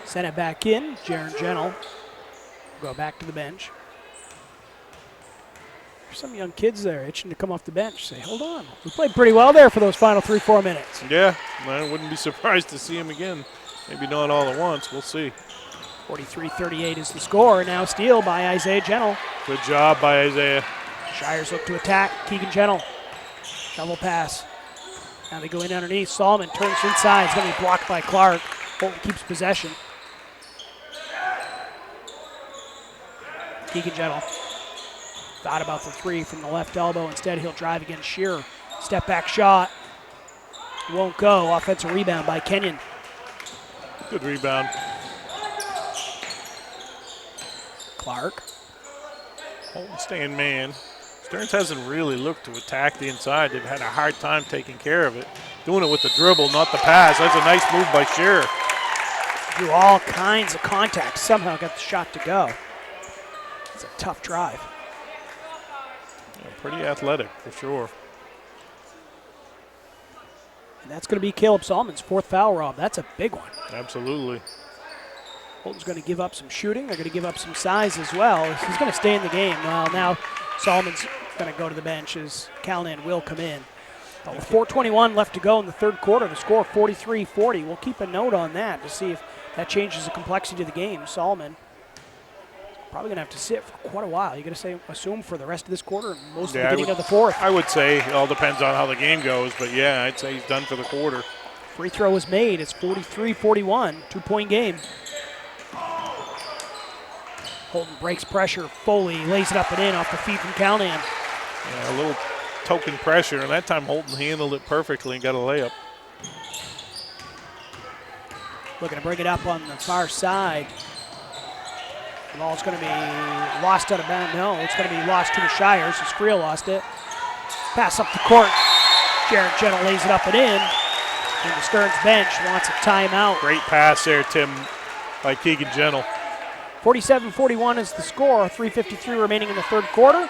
Send it back in. Jaron Gentle go back to the bench. There's some young kids there itching to come off the bench. Say, hold on. We played pretty well there for those final 3-4 minutes. Yeah, I wouldn't be surprised to see him again. Maybe not all at once. We'll see. 43-38 is the score. Now steal by Isaiah Gentle. Good job by Isaiah. Shires look to attack. Keegan Gentle. Shovel pass. Now they go in underneath. Solomon turns inside. It's going to be blocked by Clark. Houlton keeps possession. Keegan Gentle thought about the three from the left elbow. Instead, he'll drive against Shearer. Step back shot. Won't go. Offensive rebound by Kenyon. Good rebound. Clark. Houlton staying man. Stearns hasn't really looked to attack the inside. They've had a hard time taking care of it. Doing it with the dribble, not the pass. That's a nice move by Shearer. Do all kinds of contact. Somehow got the shot to go. It's a tough drive. Yeah, pretty athletic, for sure. And that's going to be Caleb Solomon's fourth foul, Rob. That's a big one. Absolutely. Houlton's going to give up some shooting. They're going to give up some size as well. He's going to stay in the game. Well, now Solomon's going to go to the bench as Callahan will come in. With 4:21 left to go in the third quarter. The score 43-40. We'll keep a note on that to see if that changes the complexity of the game. Solomon probably going to have to sit for quite a while. You're going to assume for the rest of this quarter and most of the beginning of the fourth. I would say it all depends on how the game goes, but yeah, I'd say he's done for the quarter. Free throw was made. It's 43-41, 2-point game. Houlton breaks pressure. Foley lays it up and in off the feet from Callahan. Yeah, a little token pressure, and that time Houlton handled it perfectly and got a layup. Looking to bring it up on the far side. The ball's going to be lost out of bounds. No, it's going to be lost to the Shires as Friel lost it. Pass up the court. Jared Gentle lays it up and in. And the Stearns bench wants a timeout. Great pass there, Tim, by Keegan Gentle. 47-41 is the score. 3:53 remaining in the third quarter.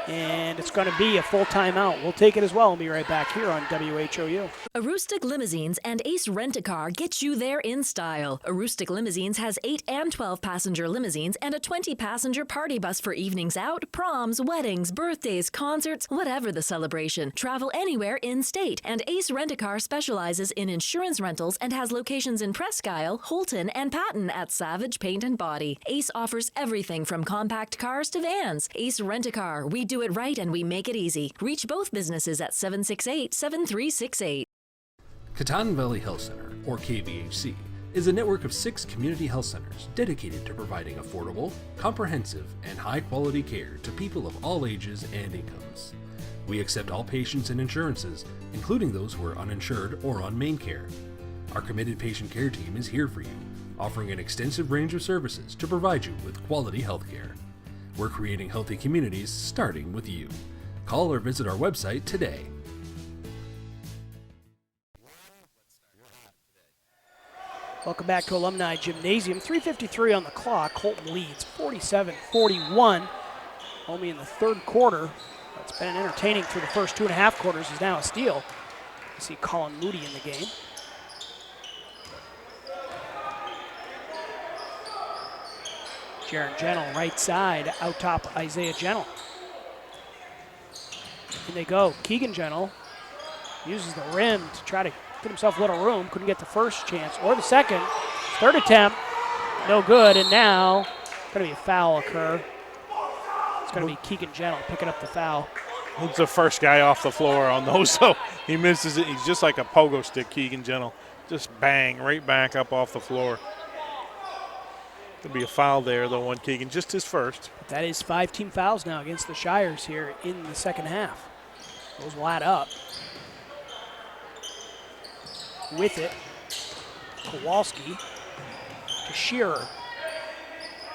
And it's going to be a full timeout. We'll take it as well. We'll be right back here on WHOU. Aroostook Limousines and Ace Rent-A-Car get you there in style. Aroostook Limousines has 8 and 12 passenger limousines and a 20 passenger party bus for evenings out, proms, weddings, birthdays, concerts, whatever the celebration. Travel anywhere in state. And Ace Rent-A-Car specializes in insurance rentals and has locations in Presque Isle, Houlton, and Patton at Savage Paint and Body. Ace offers everything from compact cars to vans. Ace Rent-A-Car. We do it right and we make it easy. Reach both businesses at 768-7368. Katahdin Valley Health Center, or KVHC, is a network of 6 community health centers dedicated to providing affordable, comprehensive, and high-quality care to people of all ages and incomes. We accept all patients and insurances, including those who are uninsured or on main care. Our committed patient care team is here for you, offering an extensive range of services to provide you with quality health care. We're creating healthy communities starting with you. Call or visit our website today. Welcome back to Alumni Gymnasium. 3:53 on the clock. Houlton leads 47-41. Only in the third quarter. It's been entertaining through the first 2.5 quarters. Is now a steal. You see Colin Moody in the game. Jaron Gentle, right side, out top Isaiah Gentle. In they go. Keegan Gentle uses the rim to try to get himself a little room. Couldn't get the first chance or the second. Third attempt, no good, and now going to be a foul occur. It's going to be Keegan Gentle picking up the foul. He's the first guy off the floor on those, so he misses it. He's just like a pogo stick, Keegan Gentle. Just bang, right back up off the floor. There'll be a foul there, though, on Keegan, just his first. That is 5 team fouls now against the Shires here in the second half. Those will add up. With it, Kowalski to Shearer.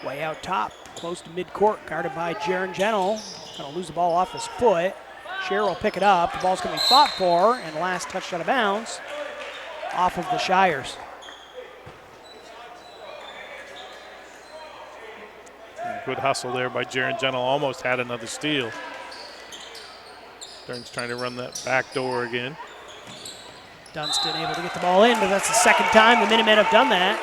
Way out top, close to midcourt, guarded by Jaron Gentle. Going to lose the ball off his foot. Shearer will pick it up. The ball's going to be fought for, and last touched out of bounds off of the Shires. Good hustle there by Jaron Gentle. Almost had another steal. Stearns trying to run that back door again. Dunstan able to get the ball in, but that's the second time the Minutemen have done that.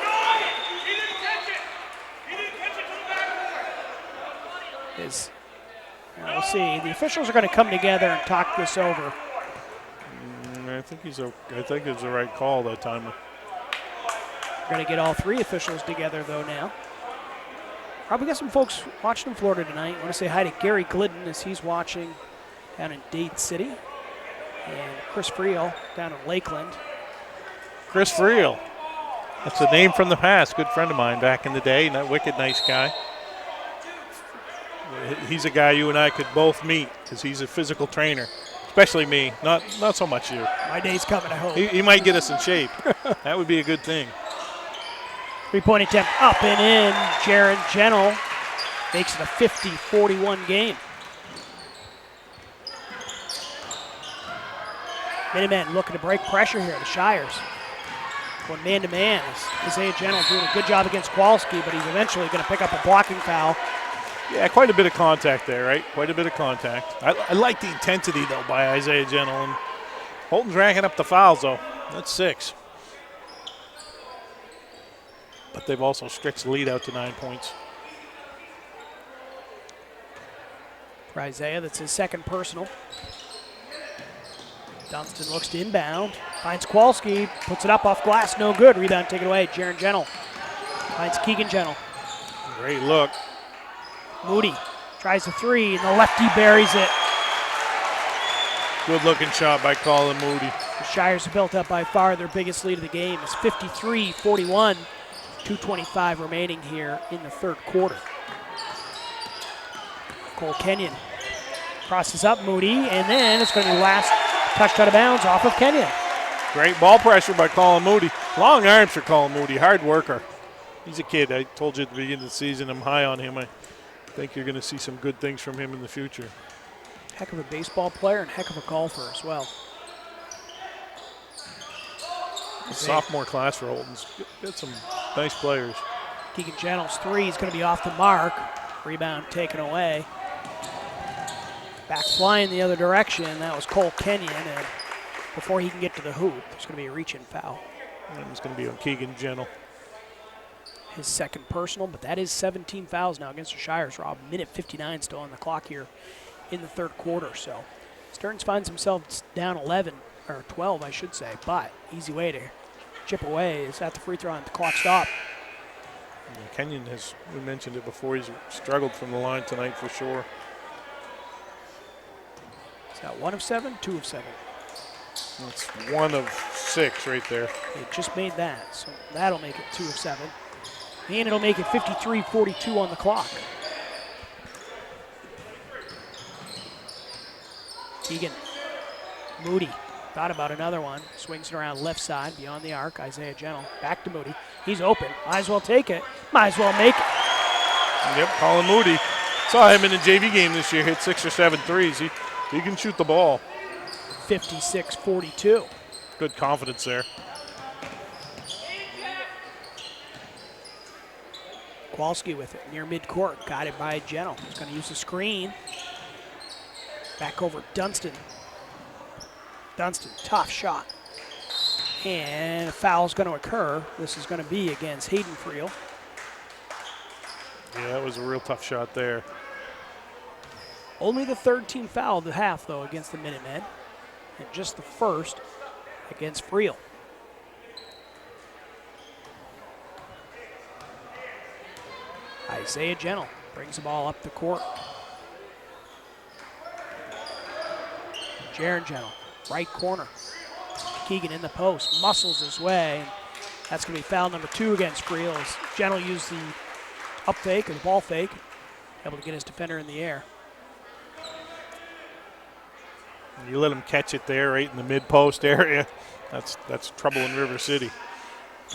We'll see. The officials are going to come together and talk this over. I think it's the right call that time. We're going to get all 3 officials together, though, now. We got some folks watching in Florida tonight. I want to say hi to Gary Glidden as he's watching down in Dade City. And Chris Friel down in Lakeland. Chris Friel. That's a name from the past. Good friend of mine back in the day. Wicked nice guy. He's a guy you and I could both meet because he's a physical trainer. Especially me. Not so much you. My day's coming, I hope. He might get us in shape. That would be a good thing. 3-point attempt up and in. Jaron Gentle makes it a 50-41 game. Minutemen looking to break pressure here. The Shires going man-to-man. Isaiah Gentle doing a good job against Kowalski, but he's eventually going to pick up a blocking foul. Yeah, quite a bit of contact there, right? Quite a bit of contact. I like the intensity, though, by Isaiah Gentle. And Houlton's racking up the fouls, though. That's 6. But they've also stretched the lead out to 9 points. For Isaiah, that's his second personal. Dunstan looks to inbound. Finds Kowalski. Puts it up off glass. No good. Rebound taken away. Jaron Gentle finds Keegan Gentle. Great look. Moody tries the 3, and the lefty buries it. Good looking shot by Colin Moody. The Shires have built up by far their biggest lead of the game. It's 53-41. 2:25 remaining here in the third quarter. Cole Kenyon crosses up Moody, and then it's going to be last touched out of bounds off of Kenyon. Great ball pressure by Colin Moody. Long arms for Colin Moody, hard worker. He's a kid. I told you at the beginning of the season I'm high on him. I think you're going to see some good things from him in the future. Heck of a baseball player and heck of a golfer as well. Sophomore class for Houlton's. Got some nice players. Keegan Gentle's 3 is going to be off the mark. Rebound taken away. Back flying the other direction. That was Cole Kenyon. And before he can get to the hoop, there's going to be a reach-in foul. And it's going to be on Keegan Gentle. His second personal, but that is 17 fouls now against the Shires, Rob. Minute 59 still on the clock here in the third quarter. So Stearns finds himself down 11, or 12, I should say, but easy way to chip away is at the free throw and the clock stop. Yeah, Kenyon has, we mentioned it before, he's struggled from the line tonight for sure. Is that 1 of 7, 2 of 7? That's 1 of 6 right there. It just made that, so that'll make it 2 of 7. And it'll make it 53-42 on the clock. Keegan, Moody, thought about another one. Swings it around left side, beyond the arc. Isaiah Gentle, back to Moody. He's open, might as well take it, might as well make it. Yep, Colin Moody. Saw him in the JV game this year, hit 6 or 7 threes. He can shoot the ball. 56-42. Good confidence there. Kowalski with it near midcourt. Got it by Gentle. He's going to use the screen. Back over Dunstan. Dunstan, tough shot. And a foul's going to occur. This is going to be against Hayden Friel. Yeah, that was a real tough shot there. Only the third team foul of the half, though, against the Minutemen. And just the first against Friel. Isaiah Gentle brings the ball up the court. Jaron Gentle, right corner. Keegan in the post, muscles his way. And that's going to be foul number 2 against Friel as Gentle used the up fake or the ball fake, able to get his defender in the air. You let him catch it there right in the mid-post area. That's trouble in River City.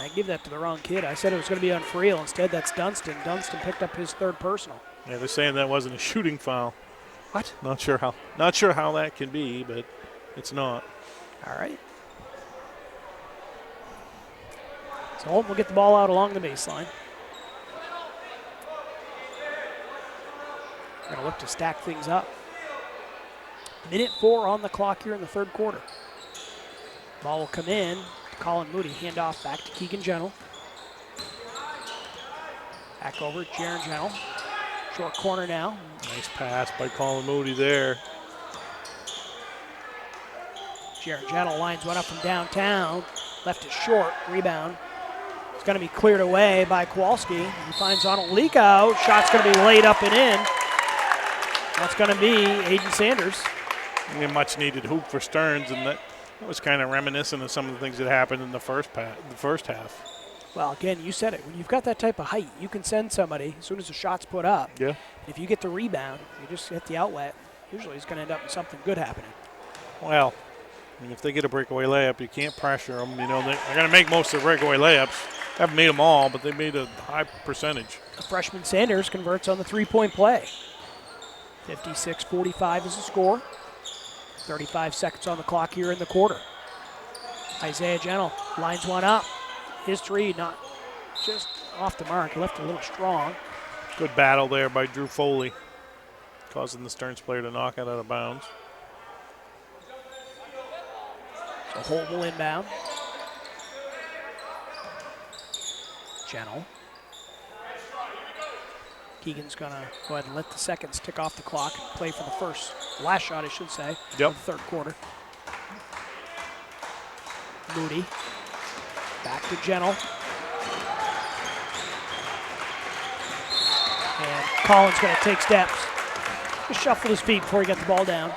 I give that to the wrong kid. I said it was going to be on Friel. Instead, that's Dunstan. Dunstan picked up his third personal. Yeah, they're saying that wasn't a shooting foul. What? Not sure how that can be, but it's not. All right. So Houlton will get the ball out along the baseline. Going to look to stack things up. Minute 4 on the clock here in the third quarter. Ball will come in. Colin Moody, handoff back to Keegan Gentle. Back over Jaron Gentle. Short corner now. Nice pass by Colin Moody there. Jaron Gentle lines one up from downtown. Left it short. Rebound. It's going to be cleared away by Kowalski. He finds Arnold leak out. Shot's going to be laid up and in. That's going to be Aiden Sanders. A much needed hoop for Stearns, and that It was kind of reminiscent of some of the things that happened in the first half. Well, again, you said it. When you've got that type of height, you can send somebody as soon as the shot's put up. Yeah. If you get the rebound, you just hit the outlet. Usually it's going to end up with something good happening. Well, I mean, if they get a breakaway layup, you can't pressure them. You know, they're going to make most of the breakaway layups. Haven't made them all, but they made a high percentage. The freshman Sanders converts on the three-point play. 56-45 is the score. 35 seconds on the clock here in the quarter. Isaiah Gentle lines one up. His three not just off the mark. Left a little strong. Good battle there by Drew Foley, causing the Stearns player to knock it out of bounds. So Holt will inbound. Gentle. Keegan's going to go ahead and let the seconds tick off the clock and play for the last shot, I should say, of the third quarter. Moody. Back to Gentle. And Collins going to take steps. Just shuffle his feet before he gets the ball down.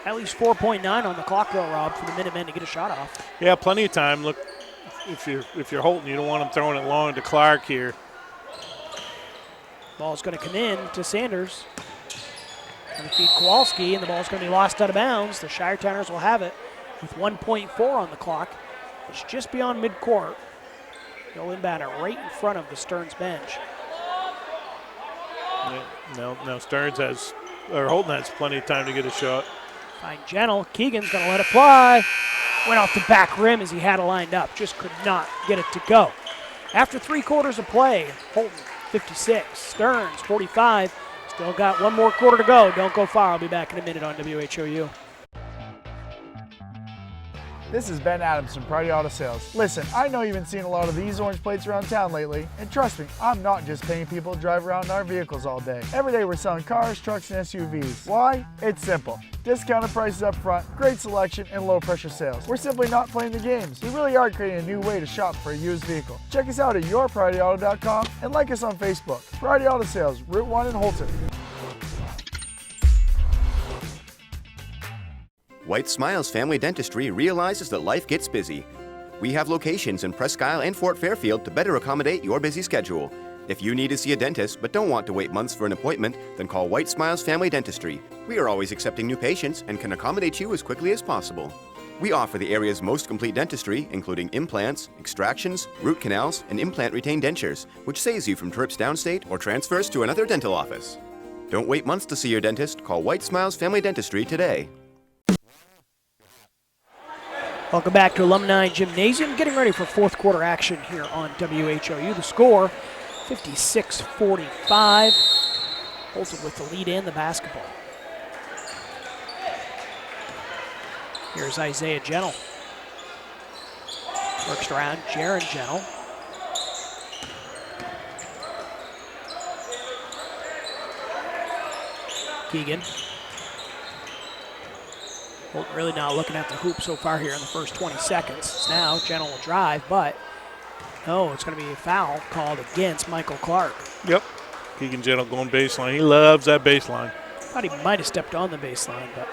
At least 4.9 on the clock though, Rob, for the Minutemen to get a shot off. Yeah, plenty of time. Look, if you're Houlton, you don't want him throwing it long to Clark here. Ball's going to come in to Sanders. Going to feed Kowalski, and the ball's going to be lost out of bounds. The Shiretowners will have it with 1.4 on the clock. It's just beyond midcourt. They'll inbound it right in front of the Stearns bench. Yeah, now Stearns Houlton has plenty of time to get a shot. Find Gentle. Keegan's going to let it fly. Went off the back rim as he had it lined up. Just could not get it to go. After 3 quarters of play, Houlton 56, Stearns 45. Still got 1 more quarter to go. Don't go far. I'll be back in a minute on WHOU. This is Ben Adams from Priority Auto Sales. Listen, I know you've been seeing a lot of these orange plates around town lately, and trust me, I'm not just paying people to drive around in our vehicles all day. Every day we're selling cars, trucks, and SUVs. Why? It's simple. Discounted prices up front, great selection, and low pressure sales. We're simply not playing the games. We really are creating a new way to shop for a used vehicle. Check us out at yourpriorityauto.com and like us on Facebook. Priority Auto Sales, Route 1 in Houlton. White Smiles Family Dentistry realizes that life gets busy. We have locations in Presque Isle and Fort Fairfield to better accommodate your busy schedule. If you need to see a dentist but don't want to wait months for an appointment, then call White Smiles Family Dentistry. We are always accepting new patients and can accommodate you as quickly as possible. We offer the area's most complete dentistry, including implants, extractions, root canals, and implant-retained dentures, which saves you from trips downstate or transfers to another dental office. Don't wait months to see your dentist. Call White Smiles Family Dentistry today. Welcome back to Alumni Gymnasium. Getting ready for 4th quarter action here on WHOU. The score, 56-45. Houlton with the lead in the basketball. Here's Isaiah Gentle. Works around Jaron Gentle. Keegan. Houlton really not looking at the hoop so far here in the first 20 seconds. Now Gentle will drive, but no, it's going to be a foul called against Michael Clark. Yep. Keegan Gentle going baseline. He loves that baseline. Thought he might have stepped on the baseline, but.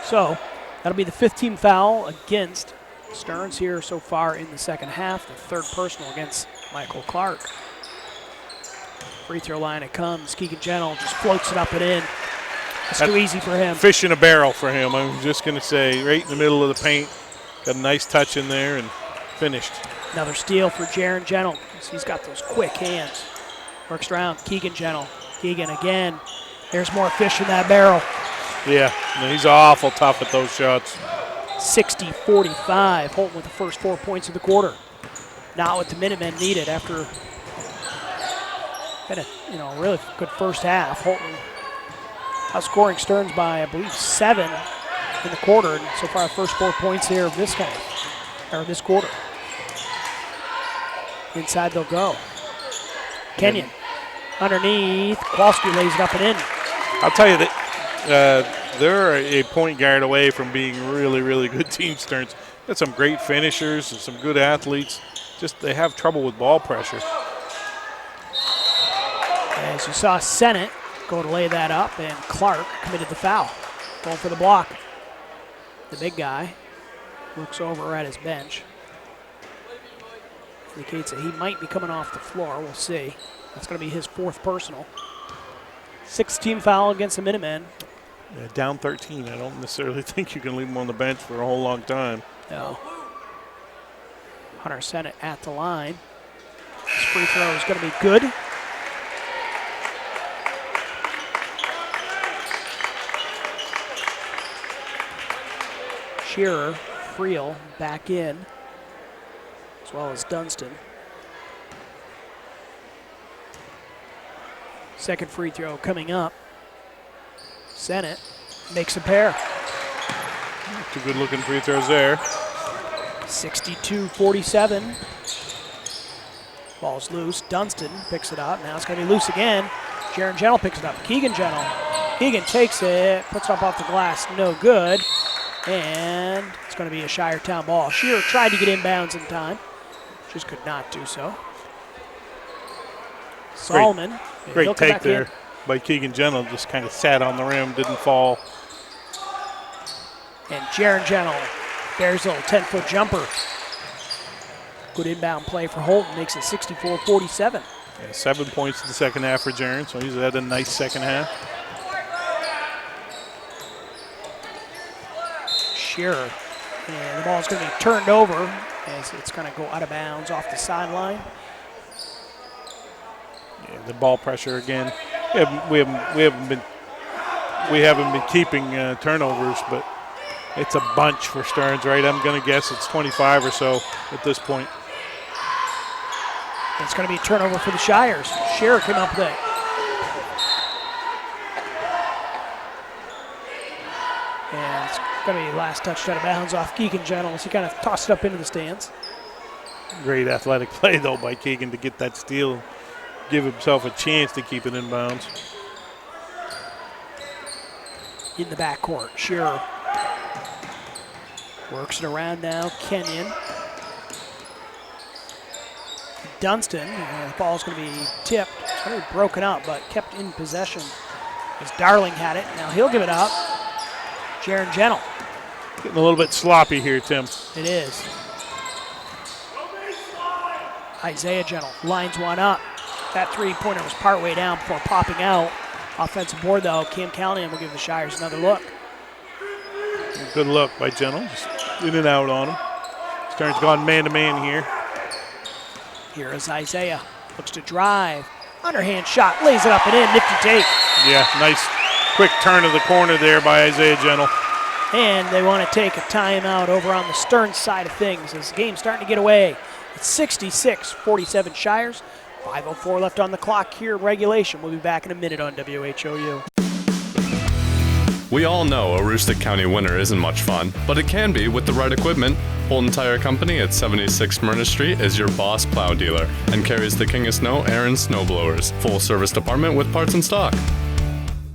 So that'll be the 15th foul against Stearns here so far in the second half. The 3rd personal against Michael Clark. Free throw line it comes. Keegan Gentle just floats it up and in. It's too easy for him. Fish in a barrel for him. I was just going to say, right in the middle of the paint. Got a nice touch in there and finished. Another steal for Jaron Gentle. He's got those quick hands. Works around Keegan Gentle. Keegan again. There's more fish in that barrel. Yeah, he's awful tough at those shots. 60-45. Houlton with the first 4 points of the quarter. Not what the Minutemen needed after had a really good first half. Houlton outscoring Stearns by, I believe, 7 in the quarter, and so far the first 4 points here of this this quarter. Inside they'll go. Kenyon underneath. Kowalski lays it up and in. I'll tell you that they're a point guard away from being a really, really good team, Stearns. Got some great finishers and some good athletes. Just they have trouble with ball pressure. As you saw Sennett go to lay that up, and Clark committed the foul. Going for the block. The big guy looks over at his bench. Indicates that he might be coming off the floor. We'll see. That's going to be his 4th personal. 6th-team foul against the Minutemen. Yeah, down 13. I don't necessarily think you can leave him on the bench for a whole long time. No. Hunter Sennett at the line. This free throw is going to be good. Shearer, Friel back in, as well as Dunston. Second free throw coming up. Sennett makes a pair. 2 good-looking free throws there. 62-47. Ball's loose. Dunston picks it up. Now it's going to be loose again. Jaron Gentle picks it up. Keegan Gentle. Keegan takes it, puts it up off the glass. No good. And it's going to be a Shirestown ball. Shearer tried to get inbounds in time. Just could not do so. Solomon. Great take there by Keegan Gentle. Just kind of sat on the rim, didn't fall. And Jaron Gentle bears a little 10-foot jumper. Good inbound play for Houlton. Makes it 64-47. Yeah, 7 points in the second half for Jaron, so he's had a nice second half. Shearer. And the ball's going to be turned over as it's going to go out of bounds off the sideline. Yeah, the ball pressure again. We haven't been keeping turnovers, but it's a bunch for Stearns, right? I'm going to guess it's 25 or so at this point. It's going to be a turnover for the Shires. Shearer came up with it. And it's going to be last touch out of bounds off Keegan Gentle as he kind of tossed it up into the stands. Great athletic play, though, by Keegan to get that steal, give himself a chance to keep it in bounds. In the backcourt, Shearer works it around now. Kenyon. Dunston, the ball's going to be tipped. It's going to be broken up, but kept in possession as Darling had it. Now he'll give it up. Jaron Gentle. Getting a little bit sloppy here, Tim. It is. Isaiah Gentle lines one up. That three-pointer was partway down before popping out. Offensive board, though. Cam Callahan will give the Shires another look. Good look by Gentle. Just in and out on him. Stearns gone man-to-man here. Here is Isaiah. Looks to drive. Underhand shot. Lays it up and in. Nifty take. Yeah, nice quick turn of the corner there by Isaiah Gentle. And they want to take a timeout over on the Stearns side of things as the game's starting to get away. It's 66-47 Shires. 5:04 left on the clock here in regulation. We'll be back in a minute on WHOU. We all know a Aroostook County winter isn't much fun, but it can be with the right equipment. Houlton Tire Company at 76 Myrna Street is your boss plow dealer and carries the King of Snow Aaron snow blowers. Full service department with parts in stock.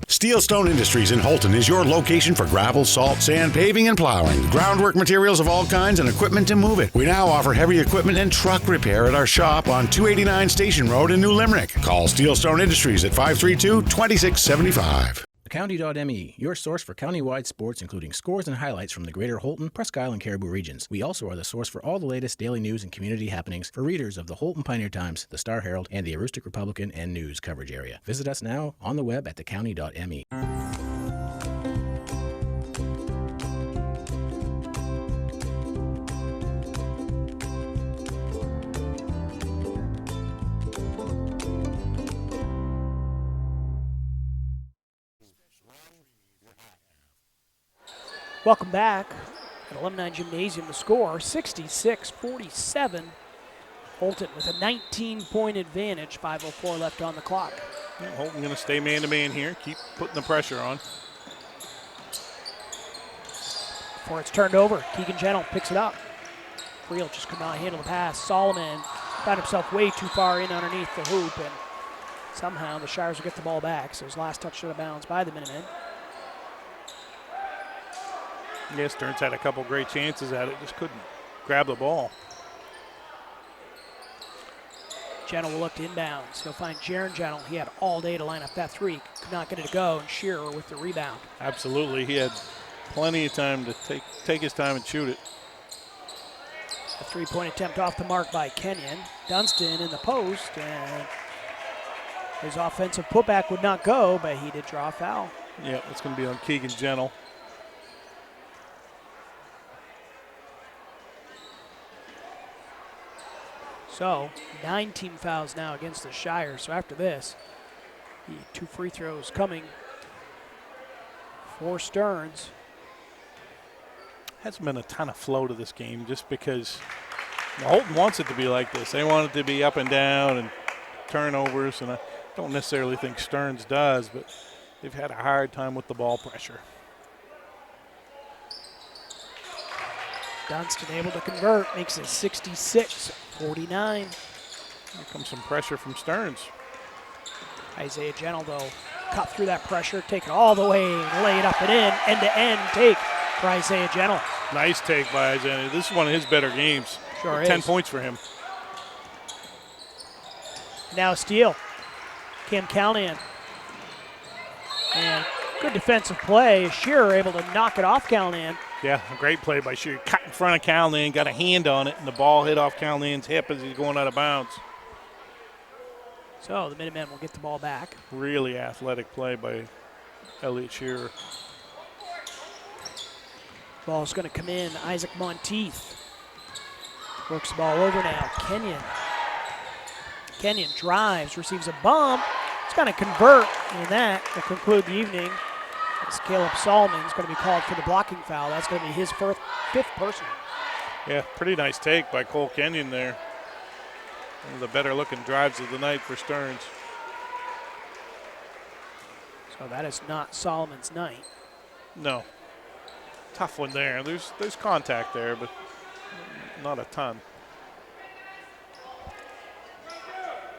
Steelstone Industries in Houlton is your location for gravel, salt, sand, paving, and plowing. Groundwork materials of all kinds and equipment to move it. We now offer heavy equipment and truck repair at our shop on 289 Station Road in New Limerick. Call Steelstone Industries at 532-2675. County.me, your source for countywide sports, including scores and highlights from the greater Houlton, Presque Isle, and Caribou regions. We also are the source for all the latest daily news and community happenings for readers of the Houlton Pioneer Times, the Star Herald, and the Aroostook Republican and News coverage area. Visit us now on the web at thecounty.me. Welcome back at Alumni Gymnasium. The score, 66-47. Houlton with a 19-point advantage. 5:04 left on the clock. Yeah, Houlton going to stay man-to-man here. Keep putting the pressure on. Before it's turned over, Keegan Gentle picks it up. Friel just could not handle the pass. Solomon found himself way too far in underneath the hoop, and somehow the Shires will get the ball back. So his last touch out of bounds by the Minutemen. Yeah, Stearns had a couple great chances at it, just couldn't grab the ball. Gentle will look to inbounds. He'll find Jaron Gentle. He had all day to line up that three. Could not get it to go, and Shearer with the rebound. Absolutely. He had plenty of time to take his time and shoot it. A three-point attempt off the mark by Kenyon. Dunston in the post, and his offensive putback would not go, but he did draw a foul. Yeah, it's going to be on Keegan Gentle. So 9 team fouls now against the Shire. So after this, the 2 free throws coming for Stearns. Hasn't been a ton of flow to this game just because Houlton wants it to be like this. They want it to be up and down and turnovers, and I don't necessarily think Stearns does, but they've had a hard time with the ball pressure. Dunston able to convert, makes it 66-49. Here comes some pressure from Stearns. Isaiah Gentle, though, cut through that pressure, take it all the way, lay it up and in, end-to-end take for Isaiah Gentle. Nice take by Isaiah. This is one of his better games. Sure is. 10 points for him. Now steal. Cam Callahan. And good defensive play. Shearer able to knock it off Callahan. Yeah, a great play by Shearer. Cut in front of Callahan, got a hand on it, and the ball hit off Callahan's hip as he's going out of bounds. So the Minutemen will get the ball back. Really athletic play by Elliot Shearer. Ball's going to come in. Isaac Monteith works the ball over now. Kenyon drives, receives a bump. It's going to convert, and that will conclude the evening. As Caleb Solomon's going to be called for the blocking foul. That's going to be his fifth personal. Yeah, pretty nice take by Cole Kenyon there. One of the better looking drives of the night for Stearns. So that is not Solomon's night. No. Tough one there. There's contact there, but not a ton.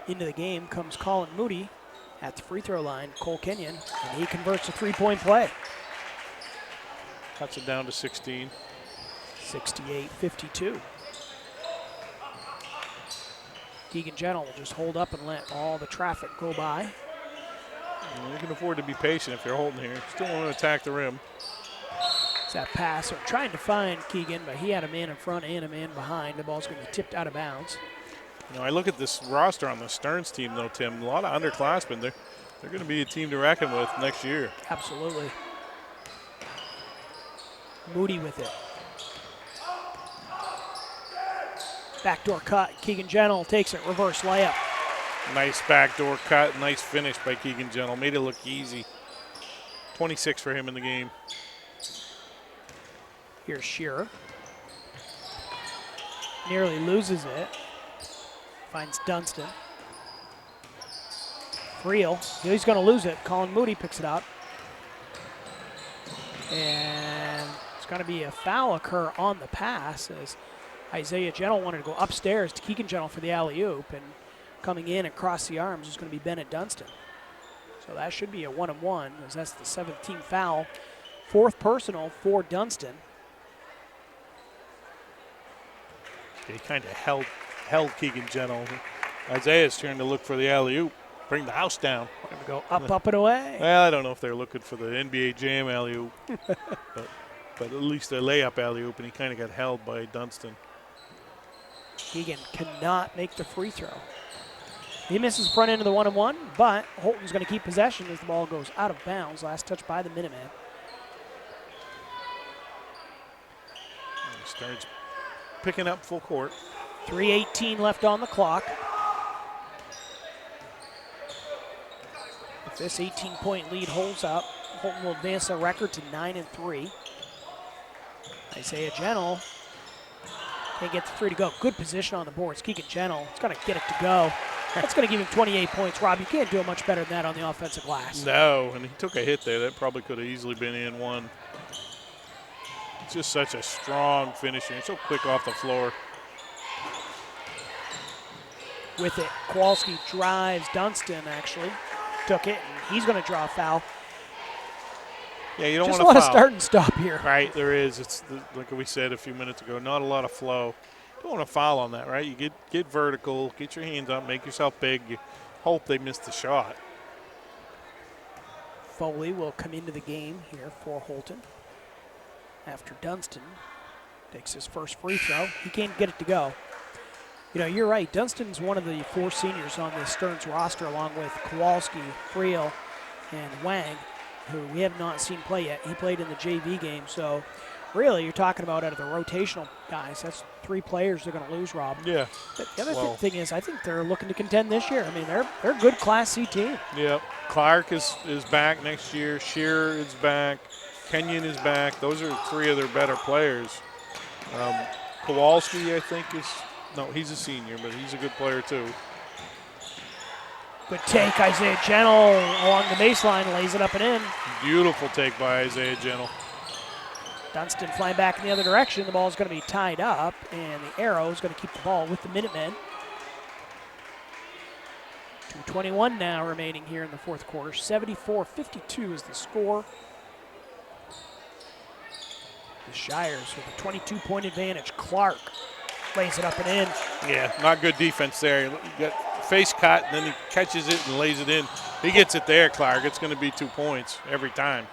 Into the game comes Colin Moody at the free throw line. Cole Kenyon, and he converts a three-point play. Cuts it down to 16. 68-52. Keegan Gentle will just hold up and let all the traffic go by. You can afford to be patient if you're holding here. Still want to attack the rim. It's that pass. So trying to find Keegan, but he had a man in front and a man behind. The ball's going to be tipped out of bounds. You know, I look at this roster on the Stearns team, though, Tim. A lot of underclassmen. They're going to be a team to reckon with next year. Absolutely. Moody with it. Backdoor cut. Keegan Gentle takes it. Reverse layup. Nice backdoor cut. Nice finish by Keegan Gentle. Made it look easy. 26 for him in the game. Here's Shearer. Nearly loses it. Finds Dunston. Friel. He's going to lose it. Colin Moody picks it up. And it's going to be a foul occur on the pass as Isaiah Gentle wanted to go upstairs to Keegan Gentle for the alley-oop. And coming in across the arms is going to be Bennett Dunston. So that should be a 1-and-1 as that's the 17th foul. 4th personal for Dunston. He kind of held Keegan Gentle. Isaiah's trying to look for the alley-oop, bring the house down. Going to go up and away. Well, I don't know if they're looking for the NBA Jam alley-oop, but at least a layup alley-oop, and he kind of got held by Dunston. Keegan cannot make the free throw. He misses the front end of the 1-and-1, but Houlton's going to keep possession as the ball goes out of bounds. Last touch by the Minutemen. Starts picking up full court. 3:18 left on the clock. If this 18-point lead holds up, Houlton will advance their record to 9-3. Isaiah Gentle can't get the three to go. Good position on the boards. Keegan Gentle, it's going to get it to go. That's going to give him 28 points. Rob, you can't do it much better than that on the offensive glass. No, and he took a hit there. That probably could have easily been in one. It's just such a strong finisher. He's so quick off the floor. With it, Kowalski drives. Dunston actually took it, and he's going to draw a foul. Yeah, you don't just want to a lot of start and stop here. Right, there is. It's like we said a few minutes ago, not a lot of flow. don't want to foul on that, right? You get vertical, get your hands up, make yourself big. You hope they miss the shot. Foley will come into the game here for Houlton after Dunstan takes his first free throw. He can't get it to go. You know, you're right. Dunstan's one of the 4 seniors on the Stearns roster, along with Kowalski, Friel, and Wang, who we have not seen play yet. He played in the JV game, so really you're talking about out of the rotational guys, that's 3 players they're going to lose, Rob. Yeah. But the other thing is, I think they're looking to contend this year. I mean, they're a good Class C team. Yep. Clark is back next year. Shearer is back. Kenyon is back. Those are 3 of their better players. Kowalski, I think, he's a senior, but he's a good player too. Good take, Isaiah Gentle along the baseline, lays it up and in. Beautiful take by Isaiah Gentle. Dunstan flying back in the other direction. The ball is going to be tied up, and the arrow is going to keep the ball with the Minutemen. 2:21 now remaining here in the fourth quarter. 74-52 is the score. The Shires with a 22-point advantage. Clark lays it up and in. Yeah, not good defense there. You got face cut, and then he catches it and lays it in. He gets it there, Clark. It's going to be 2 points every time.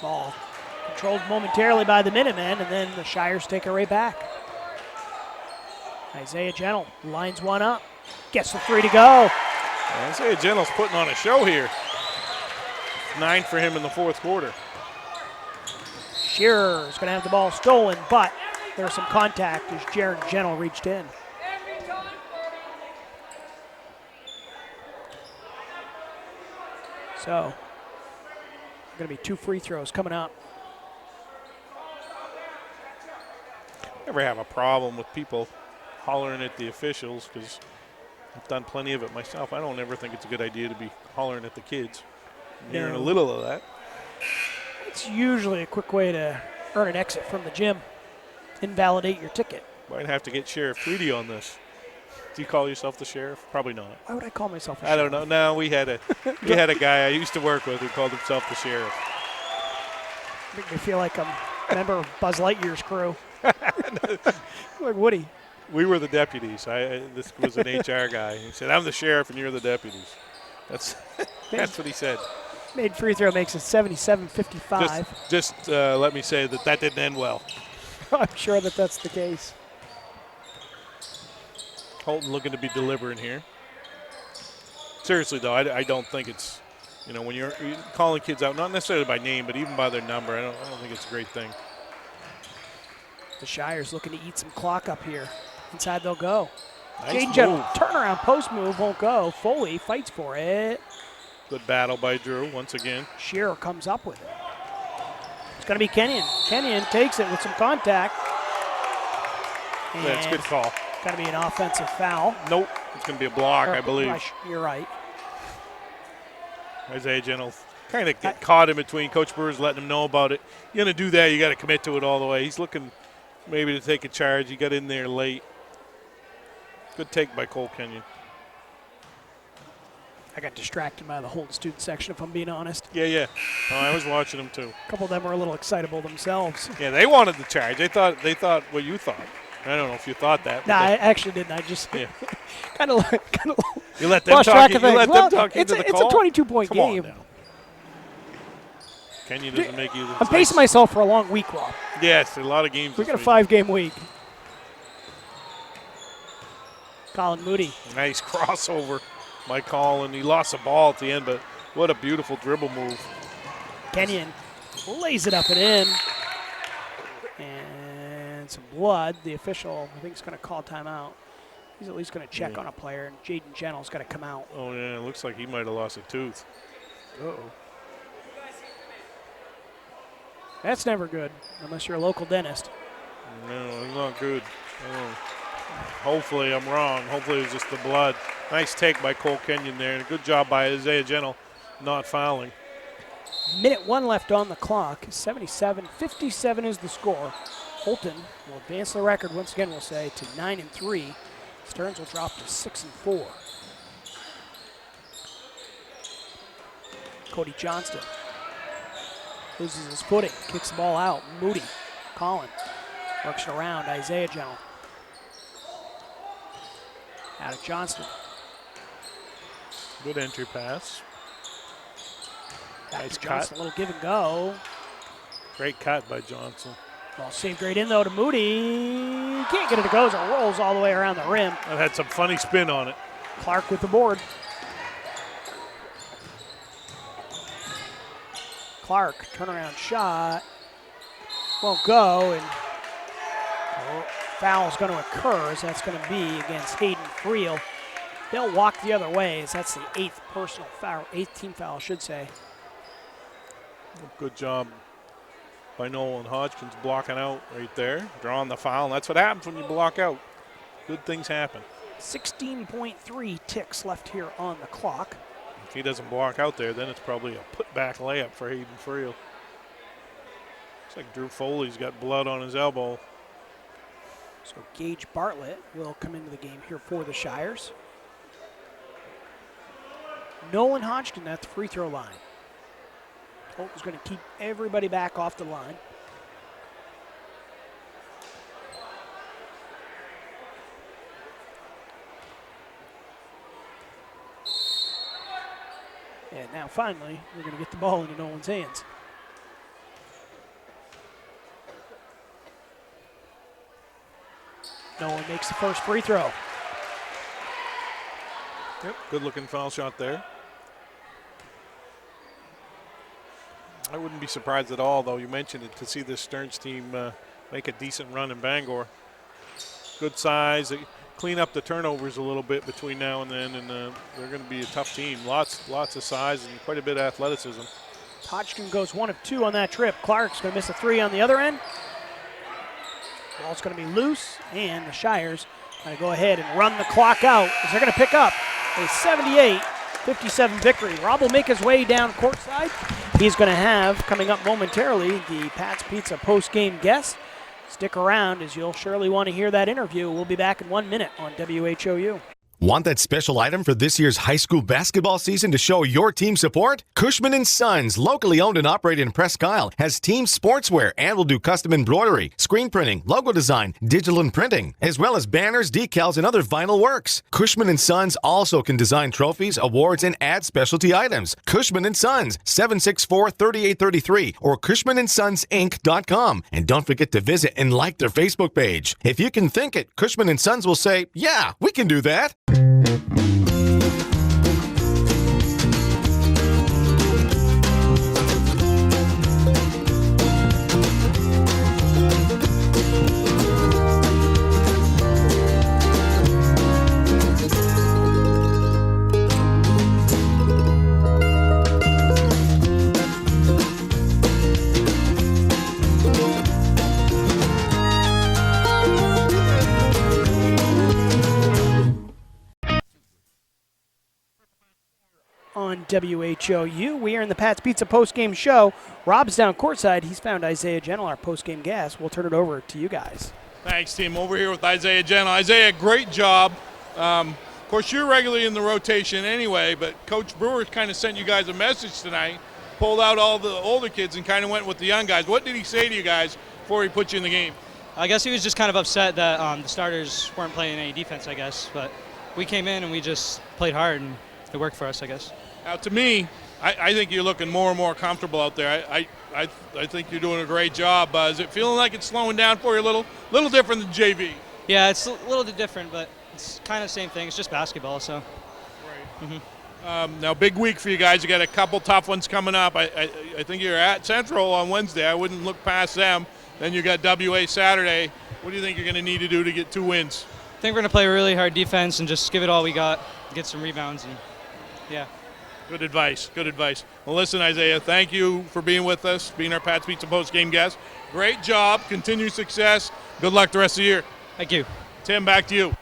Ball controlled momentarily by the Minutemen, and then the Shires take it right back. Isaiah Gentle lines one up, gets the 3 to go. Isaiah Gentle's putting on a show here. 9 for him in the fourth quarter. Shearer is going to have the ball stolen, but there's some contact as Jaron Gentle reached in. So, going to be 2 free throws coming up. Never have a problem with people hollering at the officials because I've done plenty of it myself. I don't ever think it's a good idea to be hollering at the kids. I'm hearing a little of that. It's usually a quick way to earn an exit from the gym, invalidate your ticket. Might have to get Sheriff Tweedy on this. Do you call yourself the sheriff? Probably not. Why would I call myself a I sheriff? don't know. No, we had a guy I used to work with who called himself the sheriff. Make me feel like I'm a member of Buzz Lightyear's crew. Like Woody. We were the deputies. This was an HR guy. He said, "I'm the sheriff and you're the deputies." That's what he said. Made free throw makes it 77-55. Just let me say that didn't end well. I'm sure that's the case. Houlton looking to be deliberate here. Seriously, though, I don't think it's, when you're calling kids out, not necessarily by name, but even by their number, I don't think it's a great thing. The Shires looking to eat some clock up here. Inside they'll go. Nice Jaden Gentle, move. turnaround post move, won't go. Foley fights for it. Good battle by Drew once again. Shearer comes up with it. It's going to be Kenyon. Kenyon takes it with some contact. That's a good call. Going to be an offensive foul. Nope. It's going to be a block, I believe. You're right. Isaiah Gentle kind of get caught in between. Coach Brewer's letting him know about it. You're going to do that, you got to commit to it all the way. He's looking maybe to take a charge. He got in there late. Good take by Cole Kenyon. I got distracted by the Houlton student section, if I'm being honest. Yeah. Oh, I was watching them too. A couple of them were a little excitable themselves. Yeah, they wanted the charge. They thought what you thought. I don't know if you thought that. No, I actually didn't. I just kind of you let them talk. You let them talk into the call. It's a 22-point game. On now. Kenyon doesn't make you. I'm pacing myself for a long week, Rob. Yes, a lot of games. We got a 5-game week. Colin Moody. Nice crossover by Colin. He lost the ball at the end, but what a beautiful dribble move. Kenyon lays it up and in. And some blood. The official, I think, is going to call timeout. He's at least going to check on a player, and Jaden Gentle's going to come out. Oh, yeah, it looks like he might have lost a tooth. Uh-oh. That's never good, unless you're a local dentist. No, it's not good. Oh. Hopefully I'm wrong. Hopefully it was just the blood. Nice take by Cole Kenyon there, and a good job by Isaiah Gentle not fouling. Minute 1 left on the clock. 77-57 is the score. Houlton will advance the record once again, we'll say, to 9-3. Stearns will drop to 6-4. Cody Johnston loses his footing, kicks the ball out. Moody, Colin, Works it around. Isaiah Gentle. Out of Johnston. Good entry pass. Back Nice to Johnson, cut. a little give and go. Great cut by Johnson. Ball saved right in though to Moody. Can't get it to go as it rolls all the way around the rim. That had some funny spin on it. Clark with the board. Clark, turnaround shot. Won't go, and foul's going to occur, as that's going to be against Hayden Friel. They'll walk the other way, as that's the 8th personal foul, 8th team foul, I should say. Good job by Nolan Hodgkins blocking out right there, drawing the foul. And that's what happens when you block out. Good things happen. 16.3 ticks left here on the clock. If he doesn't block out there, then it's probably a put-back layup for Hayden Friel. Looks like Drew Foley's got blood on his elbow. So Gage Bartlett will come into the game here for the Shires. Nolan Hodgkin at the free throw line. Houlton's going to keep everybody back off the line. And now finally, we're going to get the ball into Nolan's hands. Nolan makes the first free throw. Yep, good looking foul shot there. I wouldn't be surprised at all, though, you mentioned it, to see this Stearns team make a decent run in Bangor. Good size. They clean up the turnovers a little bit between now and then, and they're going to be a tough team. Lots of size and quite a bit of athleticism. Hodgkin goes 1 of 2 on that trip. Clark's going to miss a 3 on the other end. Ball's going to be loose, and the Shires going to go ahead and run the clock out as they're going to pick up a 78-57 victory. Rob will make his way down courtside. He's going to have, coming up momentarily, the Pat's Pizza post-game guest. Stick around, as you'll surely want to hear that interview. We'll be back in 1 minute on WHOU. Want that special item for this year's high school basketball season to show your team support? Cushman & Sons, locally owned and operated in Presque Isle, has team sportswear and will do custom embroidery, screen printing, logo design, digital and printing, as well as banners, decals, and other vinyl works. Cushman & Sons also can design trophies, awards, and add specialty items. Cushman & Sons, 764-3833 or CushmanandSonsInc.com. And don't forget to visit and like their Facebook page. If you can think it, Cushman & Sons will say, yeah, we can do that. On WHOU, we are in the Pat's Pizza post-game show. Rob's down courtside. He's found Isaiah Gentle, our post-game guest. We'll turn it over to you guys. Thanks, team. Over here with Isaiah Gentle. Isaiah, great job. Of course, you're regularly in the rotation anyway, but Coach Brewer kind of sent you guys a message tonight, pulled out all the older kids and kind of went with the young guys. What did he say to you guys before he put you in the game? I guess he was just kind of upset that the starters weren't playing any defense, I guess. But we came in and we just played hard, and it worked for us, I guess. Now, to me, I think you're looking more and more comfortable out there. I think you're doing a great job. Is it feeling like it's slowing down for you a little different than JV? Yeah, it's a little bit different, but it's kind of the same thing. It's just basketball, so. Right. Mm-hmm. Now, big week for you guys. You got a couple tough ones coming up. I think you're at Central on Wednesday. I wouldn't look past them. Then you got WA Saturday. What do you think you're going to need to do to get 2 wins? I think we're going to play a really hard defense and just give it all we got, get some rebounds, and yeah. Good advice. Good advice. Well, listen, Isaiah, thank you for being with us, being our Pat's Pizza post-game guest. Great job. Continued success. Good luck the rest of the year. Thank you. Tim, back to you.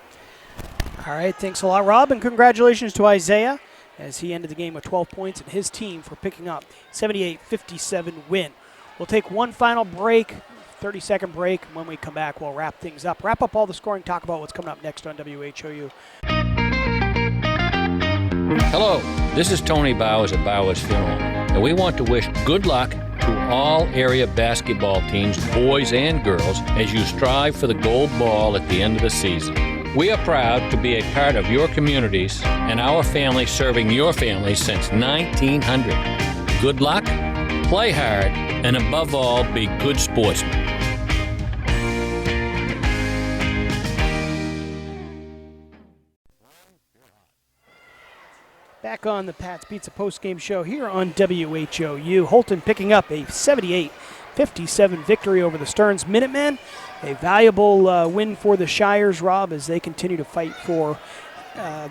All right, thanks a lot, Rob, and congratulations to Isaiah as he ended the game with 12 points and his team for picking up 78-57 win. We'll take one final break, 30-second break. When we come back, we'll wrap things up. Wrap up all the scoring, talk about what's coming up next on WHOU. Hello, this is Tony Bowers at Bowers Funeral, and we want to wish good luck to all area basketball teams, boys and girls, as you strive for the gold ball at the end of the season. We are proud to be a part of your communities and our family serving your family since 1900. Good luck, play hard, and above all, be good sportsmen. Back on the Pat's Pizza postgame show here on WHOU. Houlton picking up a 78-57 victory over the Stearns Minutemen. A valuable win for the Shires, Rob, as they continue to fight for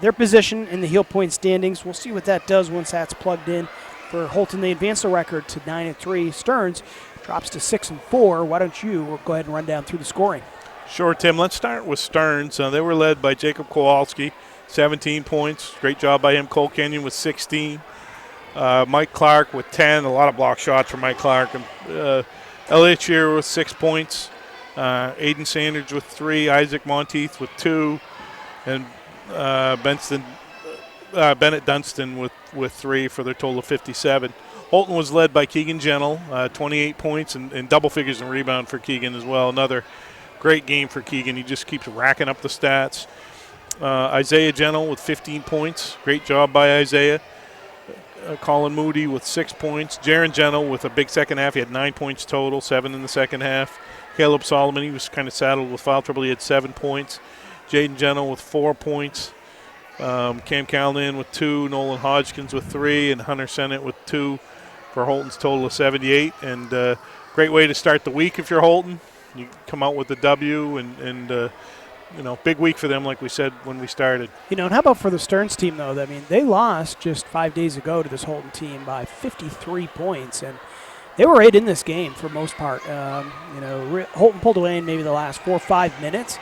their position in the Heel Point standings. We'll see what that does once that's plugged in. For Houlton, they advance the record to 9-3. Stearns drops to 6-4. Why don't you go ahead and run down through the scoring? Sure, Tim. Let's start with Stearns. They were led by Jacob Kowalski, 17 points. Great job by him. Cole Kenyon with 16. Mike Clark with 10. A lot of block shots for Mike Clark. Elliot Shearer with 6 points. Aiden Sanders with 3. Isaac Monteith with 2. And Bennett Dunstan with 3 for their total of 57. Houlton was led by Keegan Gentle, 28 points and double figures in rebound for Keegan as well. Another great game for Keegan. He just keeps racking up the stats. Isaiah Gentle with 15 points. Great job by Isaiah. Colin Moody with 6 points. Jaron Gentle with a big second half. He had 9 points total, 7 in the second half. Caleb Solomon, he was kind of saddled with foul trouble. He had 7 points. Jaden Gentle with 4 points. Cam Callahan with 2. Nolan Hodgkins with 3. And Hunter Sennett with 2 for Houlton's total of 78. And great way to start the week if you're Houlton. You come out with the W and big week for them, like we said when we started. And how about for the Stearns team, though? I mean, they lost just 5 days ago to this Houlton team by 53 points, and they were right in this game for most part. Houlton pulled away in maybe the last 4 or 5 minutes,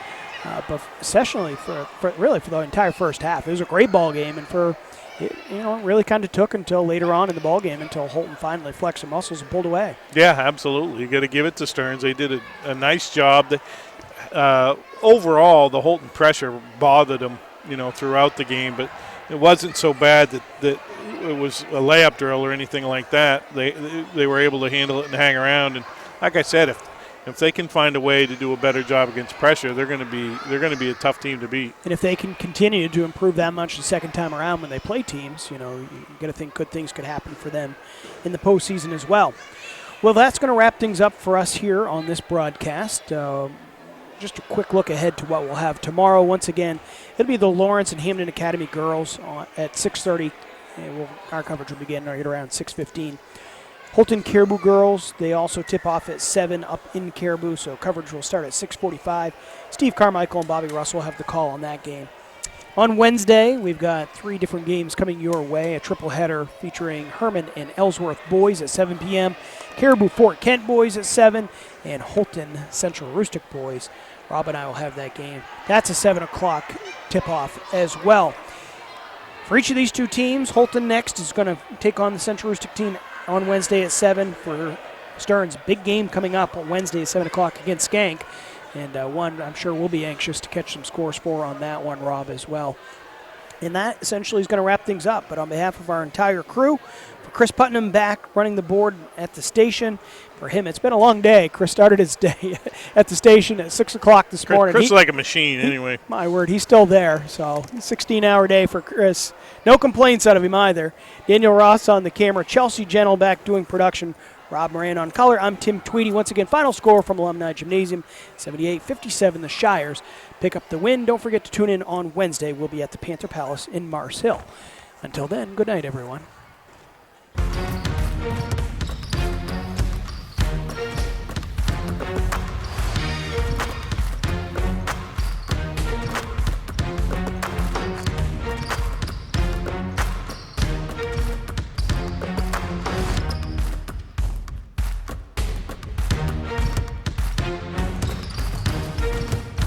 but essentially for the entire first half. It was a great ball game, and it really kind of took until later on in the ball game until Houlton finally flexed some muscles and pulled away. Yeah, absolutely. You got to give it to Stearns. They did a nice job. Overall, the Houlton pressure bothered them, throughout the game, but it wasn't so bad that it was a layup drill or anything like that. They were able to handle it and hang around. And like I said, if they can find a way to do a better job against pressure, they're going to be a tough team to beat. And if they can continue to improve that much the second time around when they play teams, you got to think good things could happen for them in the postseason as well. Well, that's going to wrap things up for us here on this broadcast. Just a quick look ahead to what we'll have tomorrow. Once again, it'll be the Lawrence and Hamden Academy girls at 6:30. Our coverage will begin right around 6:15. Houlton Caribou girls, they also tip off at 7 up in Caribou, so coverage will start at 6:45. Steve Carmichael and Bobby Russell have the call on that game. On Wednesday, we've got 3 different games coming your way, a triple header featuring Herman and Ellsworth boys at 7 p.m., Caribou Fort Kent boys at 7, and Houlton Central Aroostook boys. Rob and I will have that game. That's a 7 o'clock tip-off as well. For each of these 2 teams, Houlton next is going to take on the Central Aroostook team on Wednesday at 7. For Stearns, big game coming up on Wednesday at 7 o'clock against Skank. And one I'm sure we'll be anxious to catch some scores for on that one, Rob, as well. And that essentially is going to wrap things up. But on behalf of our entire crew, for Chris Putnam back running the board at the station, for him it's been a long day. Chris started his day at the station at 6 o'clock this morning. Chris is like a machine anyway. My word, he's still there. So 16-hour day for Chris. No complaints out of him either. Daniel Ross on the camera. Chelsea Gentle back doing production. Rob Moran on color. I'm Tim Tweedy. Once again, final score from Alumni Gymnasium, 78-57. The Shires pick up the win. Don't forget to tune in on Wednesday. We'll be at the Panther Palace in Mars Hill. Until then, good night, everyone.